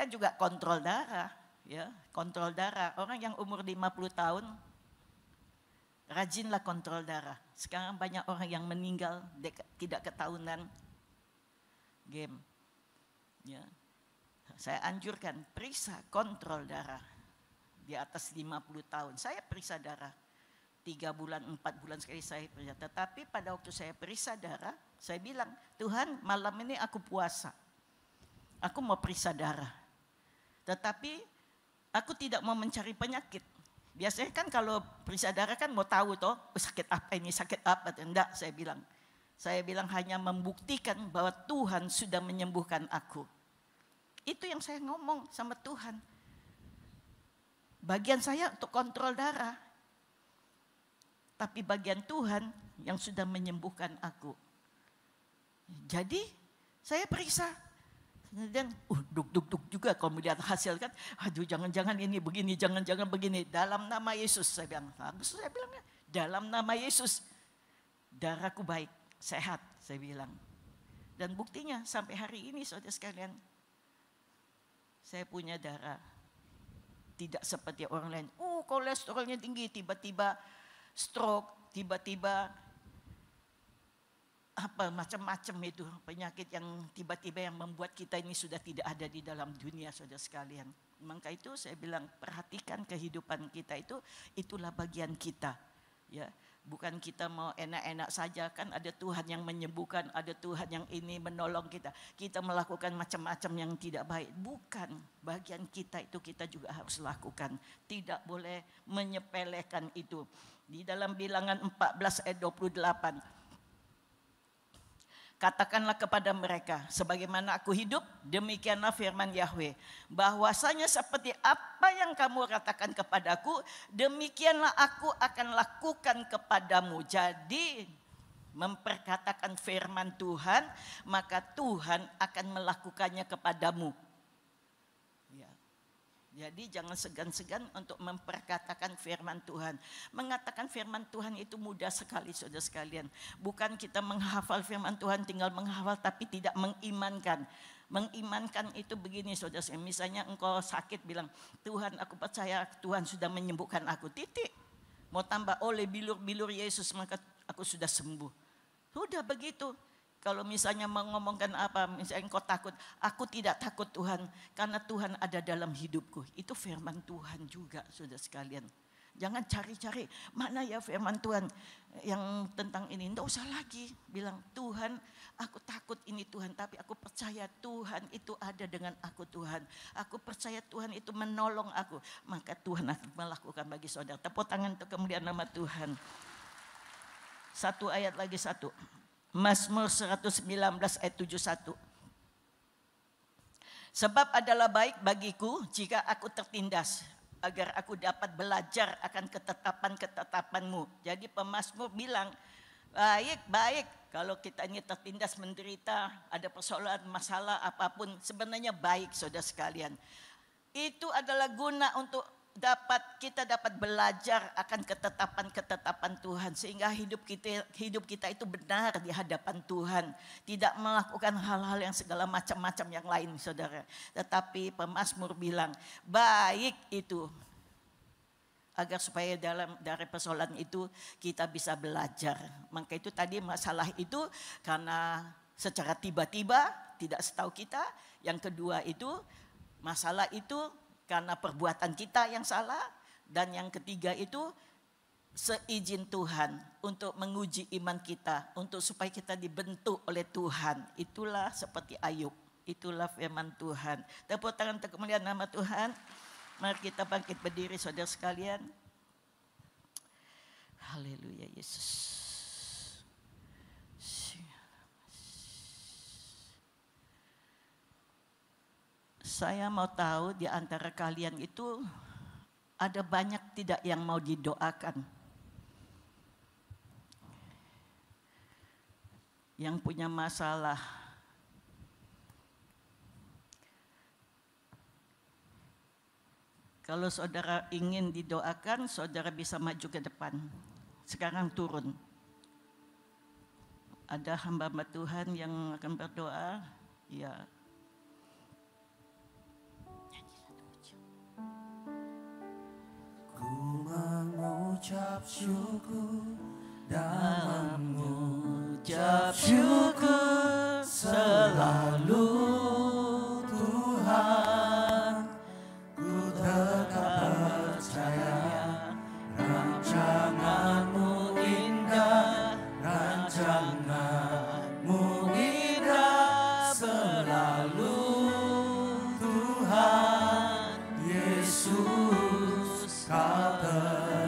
juga kontrol darah. Ya, kontrol darah. Orang yang umur 50 tahun, rajinlah kontrol darah. Sekarang banyak orang yang meninggal tidak ketahuan game. Ya, saya anjurkan periksa kontrol darah. Di atas 50 tahun. Saya periksa darah. 3 bulan, 4 bulan sekali saya periksa. Tetapi pada waktu saya periksa darah, saya bilang, Tuhan malam ini aku puasa. Aku mau periksa darah. Tetapi aku tidak mau mencari penyakit. Biasanya kan kalau periksa darah kan mau tahu toh, sakit apa ini, sakit apa. Enggak, saya bilang. Saya bilang hanya membuktikan bahwa Tuhan sudah menyembuhkan aku. Itu yang saya ngomong sama Tuhan. Bagian saya untuk kontrol darah. Tapi bagian Tuhan yang sudah menyembuhkan aku. Jadi saya periksa. Dan duk juga kalau melihat hasil kan. Aduh jangan-jangan ini begini, jangan-jangan begini. Dalam nama Yesus saya bilang. Saya bilang dalam nama Yesus. Darahku baik, sehat saya bilang. Dan buktinya sampai hari ini saudara sekalian. Saya punya darah. Tidak seperti orang lain. Kolesterolnya tinggi, tiba-tiba stroke, tiba-tiba apa macam-macam itu penyakit yang tiba-tiba yang membuat kita ini sudah tidak ada di dalam dunia saudara sekalian. Maka itu saya bilang perhatikan kehidupan kita itulah bagian kita. Ya, bukan kita mau enak-enak saja, kan ada Tuhan yang menyembuhkan, ada Tuhan yang ini menolong kita. Kita melakukan macam-macam yang tidak baik. Bukan, bagian kita itu kita juga harus lakukan. Tidak boleh menyepelekan itu. Di dalam Bilangan 14 ayat 28. Katakanlah kepada mereka, sebagaimana aku hidup, demikianlah firman Yahweh. Bahwasanya seperti apa yang kamu katakan kepadaku, demikianlah aku akan lakukan kepadamu. Jadi memperkatakan firman Tuhan, maka Tuhan akan melakukannya kepadamu. Ya. Jadi jangan segan-segan untuk memperkatakan firman Tuhan. Mengatakan firman Tuhan itu mudah sekali saudara sekalian. Bukan kita menghafal firman Tuhan tinggal menghafal tapi tidak mengimankan. Mengimankan itu begini saudara sekalian. Misalnya engkau sakit bilang, Tuhan aku percaya Tuhan sudah menyembuhkan aku. Titik. mau tambah oleh bilur-bilur Yesus maka aku sudah sembuh. Sudah begitu. Kalau misalnya mengomongkan apa, misalnya engkau takut, aku tidak takut Tuhan, karena Tuhan ada dalam hidupku. Itu firman Tuhan juga, saudara sekalian. Jangan cari-cari, mana ya firman Tuhan yang tentang ini. Tidak usah lagi bilang, Tuhan aku takut ini Tuhan, tapi aku percaya Tuhan itu ada dengan aku Tuhan. Aku percaya Tuhan itu menolong aku. Maka Tuhan akan melakukan bagi saudara. Tepuk tangan untuk kemuliaan nama Tuhan. Satu ayat lagi satu. Mazmur 119 ayat 71. Sebab adalah baik bagiku jika aku tertindas, agar aku dapat belajar akan ketetapan-ketetapanmu. Jadi pemazmur bilang, baik kalau kita ini tertindas, menderita, ada persoalan, masalah apapun, sebenarnya baik saudara sekalian. Itu adalah guna untuk kita dapat belajar akan ketetapan-ketetapan Tuhan, sehingga hidup kita itu benar di hadapan Tuhan, tidak melakukan hal-hal yang segala macam-macam yang lain saudara. Tetapi pemazmur bilang baik itu, agar supaya dari persoalan itu kita bisa belajar. Maka itu tadi masalah itu karena secara tiba-tiba tidak setahu kita. Yang kedua itu masalah itu karena perbuatan kita yang salah. Dan yang ketiga itu seizin Tuhan untuk menguji iman kita, untuk supaya kita dibentuk oleh Tuhan. Itulah seperti Ayub, itulah firman Tuhan. Tepuk tangan untuk kemuliaan nama Tuhan. Mari kita bangkit berdiri saudara sekalian. Haleluya Yesus. Saya mau tahu di antara kalian itu ada banyak tidak yang mau didoakan. Yang punya masalah. Kalau saudara ingin didoakan, saudara bisa maju ke depan. Sekarang turun. Ada hamba-hamba Tuhan yang akan berdoa. Ya.
Ku mengucap syukur dan mengucap syukur selalu Tuhan. Ku tetap percaya rancangan-Mu indah, rancangan-Mu indah selalu Tuhan. Yesus Kau terindah.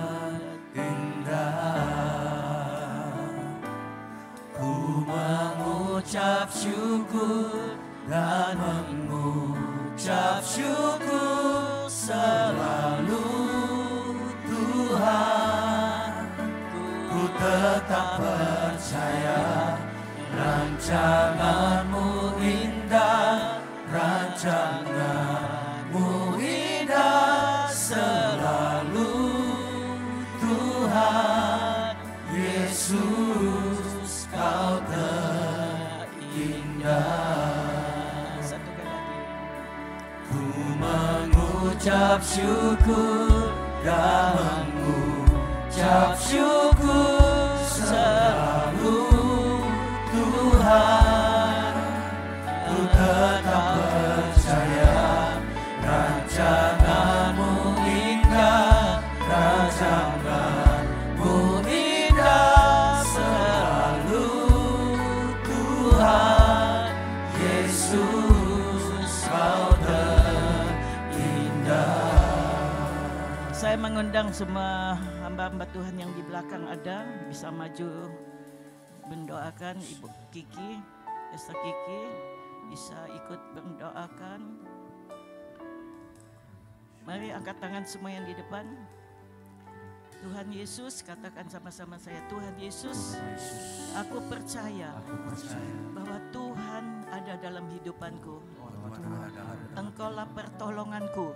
Ku mengucap syukur dan mengucap syukur selalu Tuhan. Ku tetap percaya rancangan-Mu indah, rancangan-Mu indah selalu Tuhan. Yesus Kau terindah.
Satu kali lagi.
Ku mengucap syukur dan mengucap syukur selalu Tuhan. Ku tetap percaya rancangan-Mu indah, rancangan-Mu indah selalu Tuhan. Yesus Kau terindah.
Saya mengundang semua hamba-hamba Tuhan yang di belakang ada, bisa maju mendoakan. Ibu Kiki, Esther Kiki, bisa ikut mendoakan. Mari angkat tangan semua yang di depan. Tuhan Yesus, katakan sama-sama saya, Tuhan Yesus, aku percaya bahwa Tuhan ada dalam hidupanku. Engkaulah pertolonganku.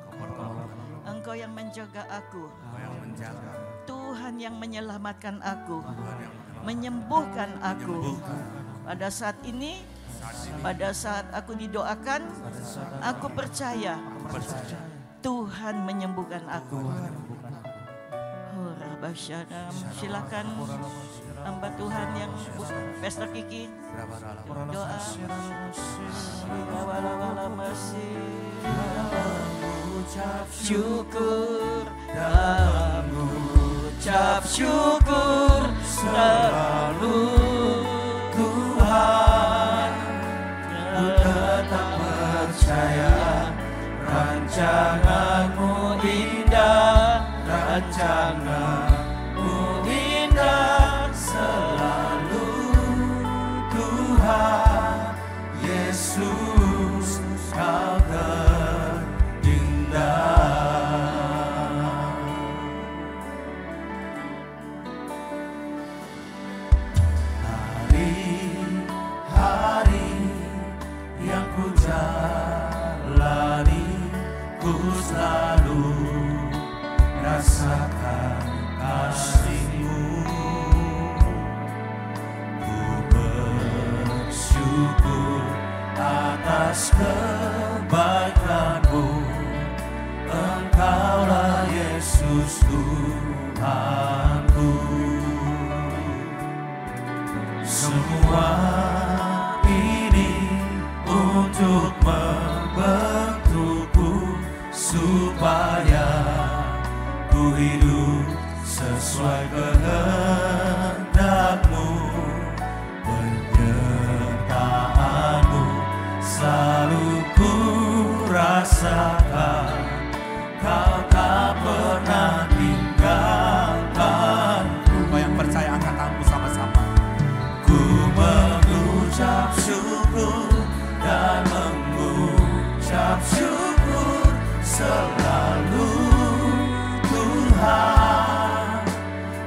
Engkau yang menjaga aku. Tuhan yang menyelamatkan aku, menyembuhkan aku. Pada saat ini, pada saat aku didoakan, aku percaya Tuhan menyembuhkan aku. Silakan hamba Tuhan yang Pesta Kiki doa.
Ucap syukur dalam ucap syukur selalu Tuhan, ku tetap percaya rancangan-Mu indah, rancangan-Mu indah selalu Tuhan. Yesus, Kau hari-hari yang ku jalani, ku selalu rasakan kasih-Mu. Ku bersyukur atas kebaikan-Mu. Engkaulah Yesus Tuhanku. Semua ini untuk membentukku supaya ku hidup sesuai kehendak-Mu. Penyertaan-Mu selalu ku rasakan. Kau tak pernah tinggalkanku. Kau yang percaya angkat tanganmu sama-sama. Ku mengucap syukur dan mengucap syukur selalu Tuhan.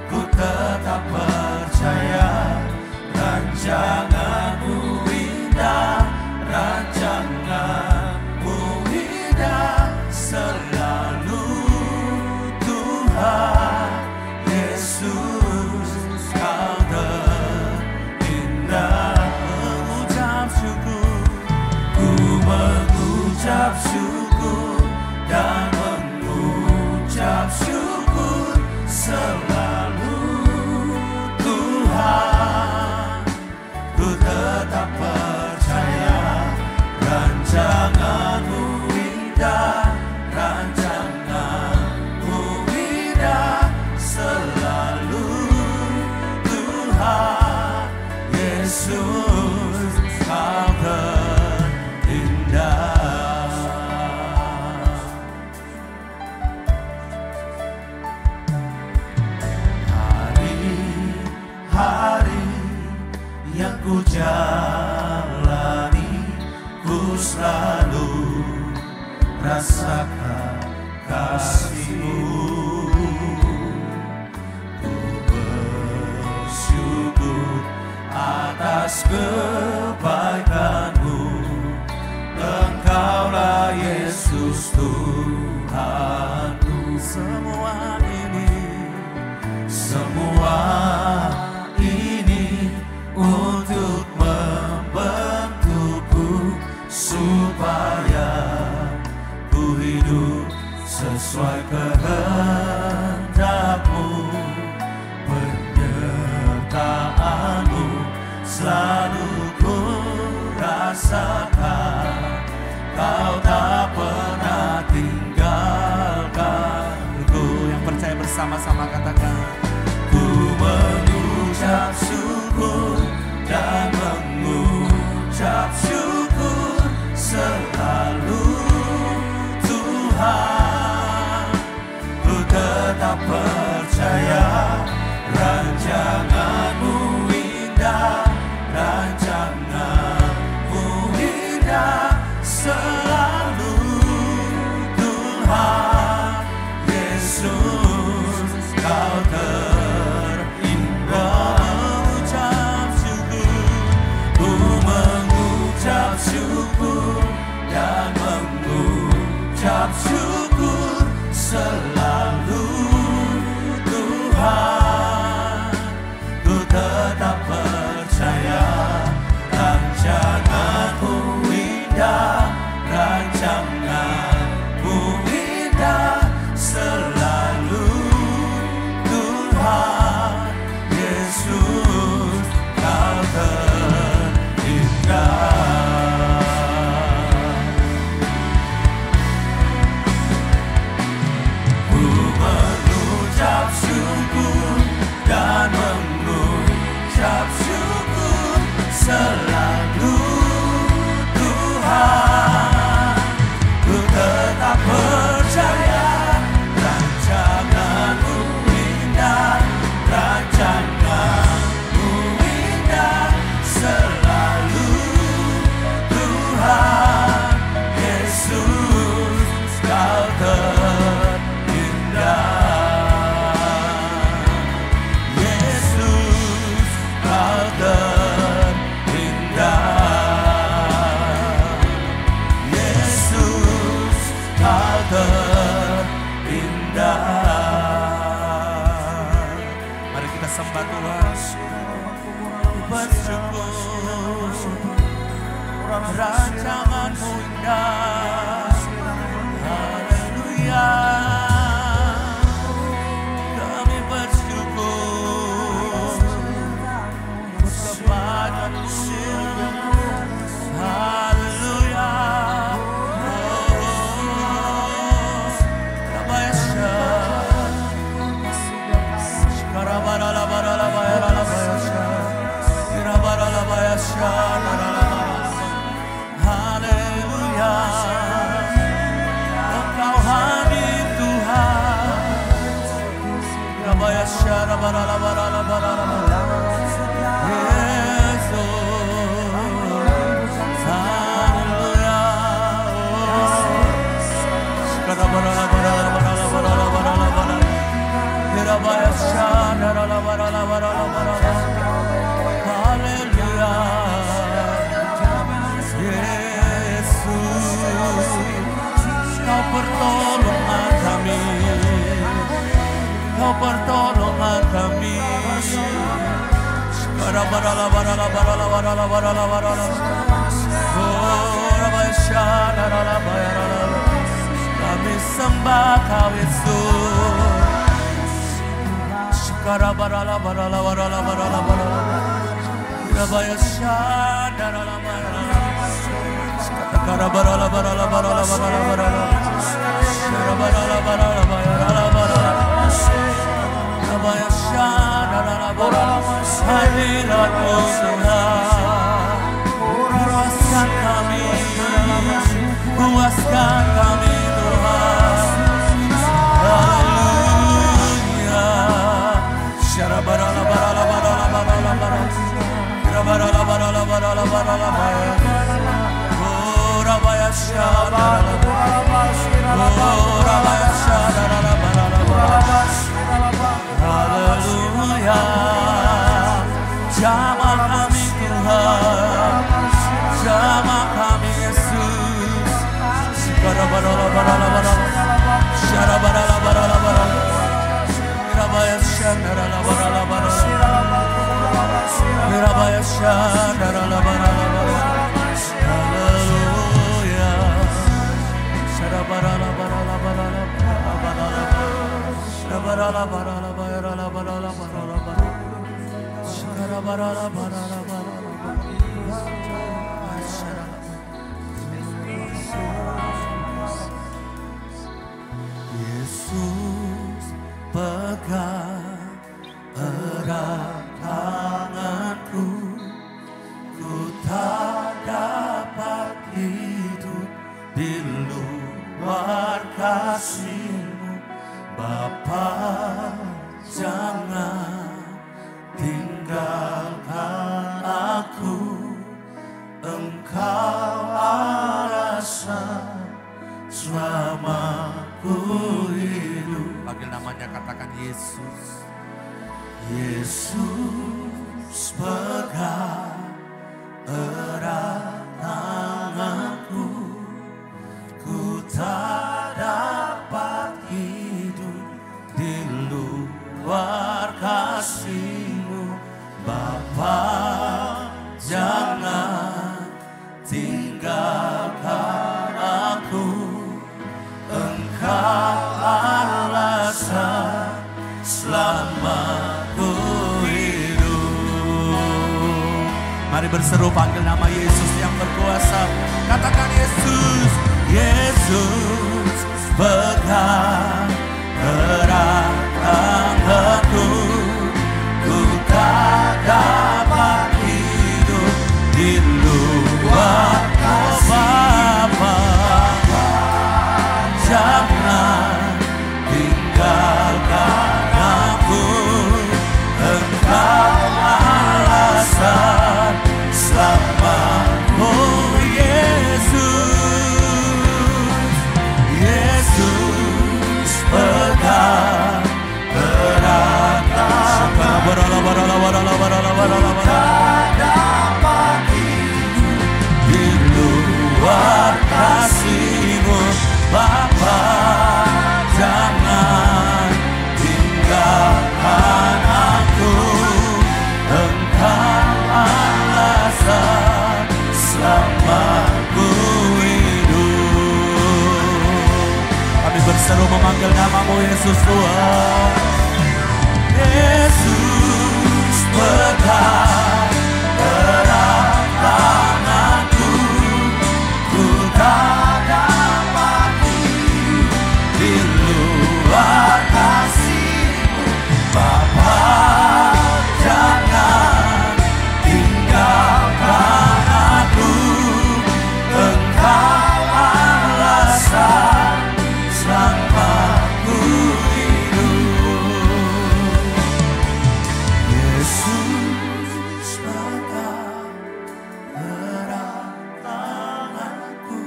Ku tetap percaya rancangan-Mu indah, rancangan-Mu indah selalu Tuhan. Yesus, Kau terindah. Mengucap syukur, ku mengucap syukur dan mengucap syukur selalu Tuhan. Ku tetap percaya rancangan-Mu indah, rancangan-Mu indah selalu Tuhan. Yesus, Kau terindah. Hari-hari yang ku jalani, ku selalu rasakan kasih-Mu. Ku bersyukur atas kebaikan-Mu. Engkaulah Yesus Tuhanku. Semua ini untuk membentukku supaya ku hidup sesuai kehendak-Mu. Penyertaan-Mu selalu ku rasakan. Kau tak pernah tinggalkanku. Yang percaya bersama-sama katakan. Ku mengucap syukur dan mengucap syukur selalu Tuhan. Ku tetap percaya rancangan-Mu indah, rancangan-Mu indah selalu Tuhan. Yesus, Kau terindah. Mengucap syukur, ku mengucap syukur dan mengucap syukur selalu Tuhan. Ku tetap percaya rancangan-Mu indah, rancangan-Mu indah selalu Tuhan. percaya rancangan-Mu indah, rancangan-Mu indah selalu Tuhan Yesus, Kau terindah. Yesus, Kau terindah. Yesus, Kau terindah. Mari kita sembah Tuhan, bersyukur. Rancangan-Mu indah, haleluya. Kami bersyukur kepada-Mu, haleluya. Rabayasha, Shkarabara-la-bara-la-bara-la-bara-la-bayasha, Irabara-la-bayasha, haleluya. Engkau hadir Tuhan. Rabayasha, Rabara-la-bara-la-bara-la-bara. Yesus, haleluya. Shkarabara-la-bara-la-bara-la-bara-la-bara-la-bara. Rabayasha, Rabara-la-bara-la-bara-la-bara. Haleluya. Yesus, Kau pertolongan kami, Kau pertolongan kami. Kami sembah Kau Hadirat-Mu Tuhan, puaskan kami, puaskan kami Tuhan. Haleluya. Syarabara-la-bara-la-bara-la-bara-la-bara, Irabara-la-bara-la-bara-la-bara-la-bara, Oh Rabayasha, Oh Rabayasha, haleluya. Jamah kami Tuhan, jamah kami Yesus. Shkarabara-la-bara-la-bara, Syarabara-la-bara-la-bara, Irabayasha, Dara-la-bara-la-bara, Irabayasha, Dara-la-bara-la-bara, haleluya. Shkarabara-la-bara-la-bara-la-bara-la-bara, Shkarabara-la-bara-la-bara-la-bara-la-bara, Yesus, pegang erat tanganku, ku tak dapat hidup di luar kasih-Mu. Bapa, jangan tinggalkan aku, Engkau alasan selama ku hidup. Panggil namanya, katakan Yesus. Yesus, pegang erat tanganku, ku tak dapat hidup di luar kasih-Mu. Bapa, jangan tinggalkan aku, Engkau alasan selama ku hidup. Mari berseru, panggil nama Yesus yang berkuasa. Katakan Yesus, Yesus, pegang erat tanganku, ku tak dapat hidup di luar kasih-Mu. Bapa, jangan Oh Yesus, Yesus pegang erat di luar kasih-Mu Bapa, jangan tinggalkan aku. Engkau alasan selama ku hidup. Kami berseru memanggil nama-Mu Yesus Tuhan. Yesus pegang erat tanganku, ku tak dapat hidup di luar kasih-Mu Bapa, jangan tinggalkan aku. Engkau alasan selama ku hidup. Yesus pegang erat tanganku,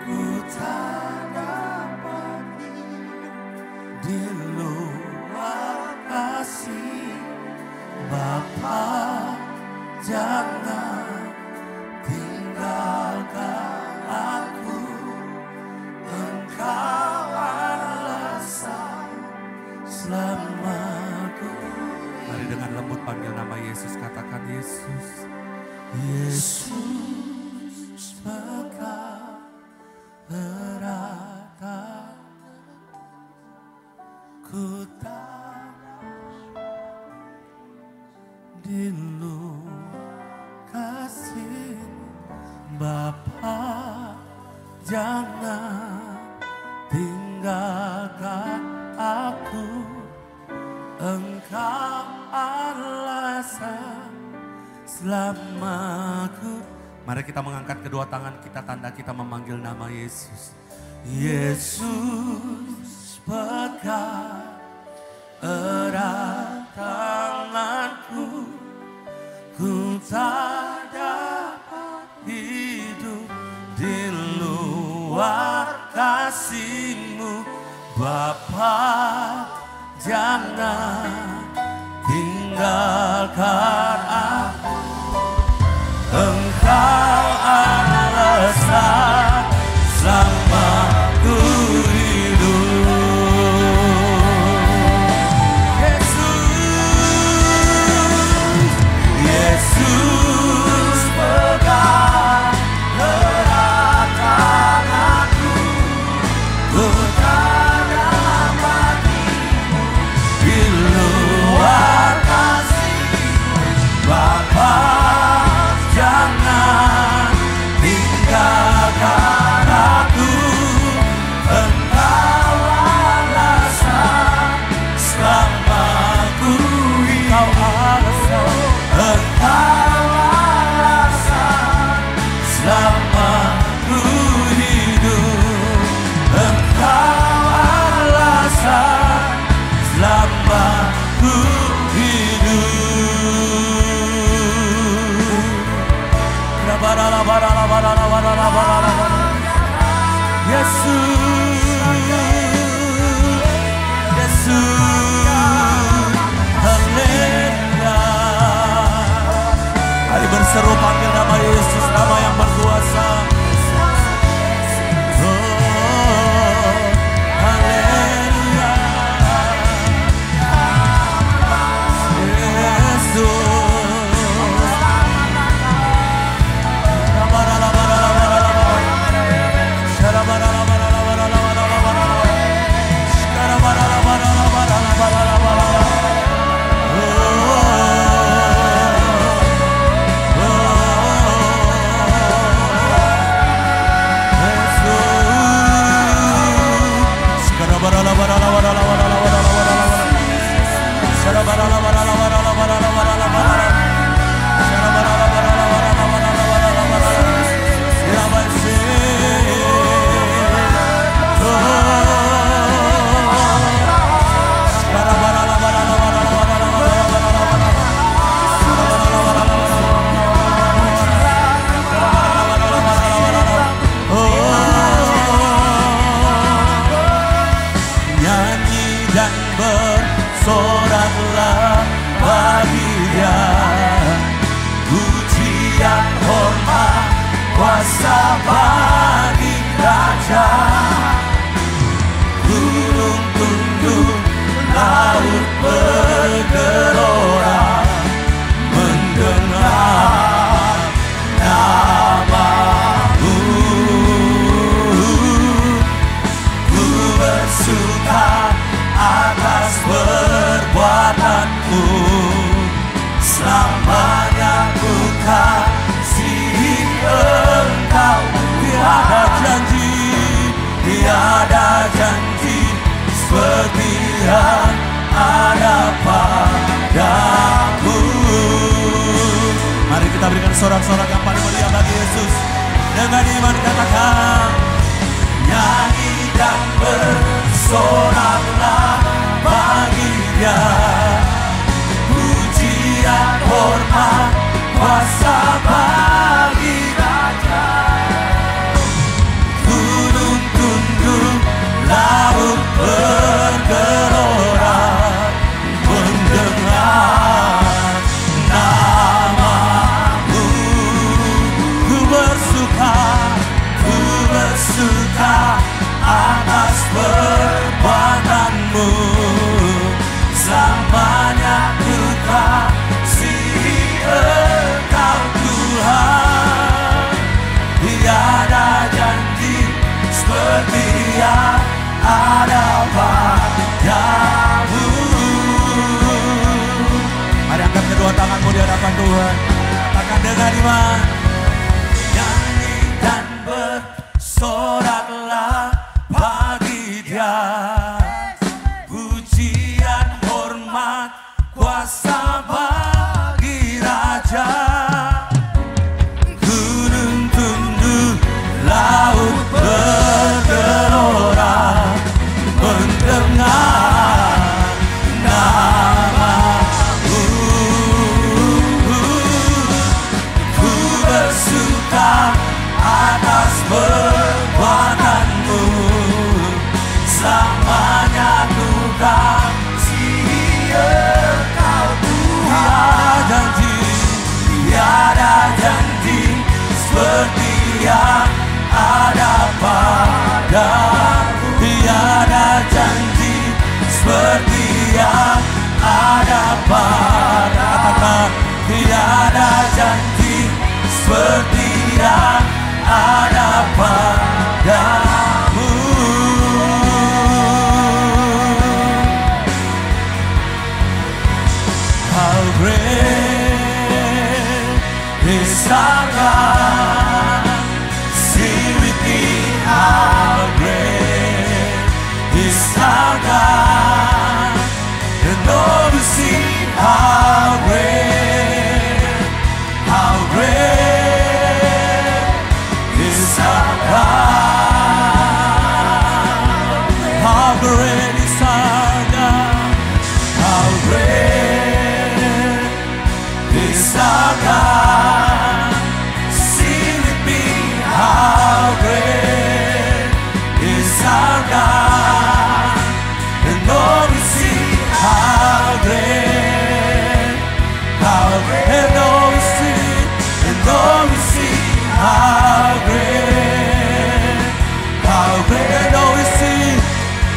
ku tak dapat hidup di luar kasih Bapa, jangan tinggalkan aku. Engkau alasan selamaku. Mari dengan lembut panggil nama Yesus, katakan Yesus. Yesus pegang erat tanganku, ku tak di luar kasih Bapa, jangan tinggalkan aku. Engkau alasan selamaku. Mari kita mengangkat kedua tangan kita, tanda kita memanggil nama Yesus. Yesus pegang erat tanganku, ku tak dapat hidup di luar kasih-Mu Bapa, jangan tinggalkan aku. Engkau alasan selama ku hidup. Yesus pegang erat tanganku, ku tak dapat hidup di luar kasih-Mu Bapa, jangan tinggalkan aku. Engkau alasan selama ku hidup. Engkau alasan selama ku hidup. Engkau alasan selama ku hidup. Yesus, Yesus, haleluya. Mari berseru panggil nama Yesus, nama yang berkuasa. Oh, haleluya. Yesus. sorak-sorak yang paling mulia bagi Yesus. Dengan iman katakan, nyanyi dan bersoraklah bagi Dia. Pujian, hormat, kuasa bagi Raja. Gunung tunduk, laut bergelora, mendengar namamu. Ku bersuka atas perbuatanmu. Selamanya ku kasihi Engkau Tuhan. Tiada janji seperti yang ada padamu. Mari angkat kedua tanganmu di hadapan Tuhan. Katakan dengan iman, nyanyi dan bersoraklah bagi Dia. Pujian, hormat, kuasa bagi Raja. Gunung tunduk, laut bergelora, mendengar namamu. Ku bersuka atas perbuatanmu. Selamanya ku kasihi Engkau Tuhan. Tiada janji seperti yang ada padamu. Tiada janji seperti yang ada padamu. Katakan, tiada janji seperti yang ada padamu. How great is our God. Sing with me, how great is our God. And all we see, how great is our God. How great is our God. How great is our God. Sing with me, how great is our God. And all we see, how great, and all we see, and all we see, how great, and all we see,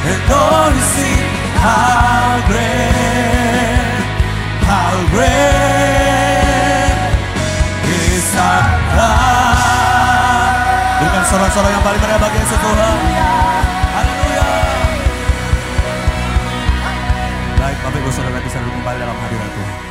and all we see, how great is our God. Dengan sorak-sorak yang paling meriah bagi Yesus Tuhan. Haleluya. Baik, Bapak Ibu Saudara bisa duduk kembali dalam hadirat Tuhan.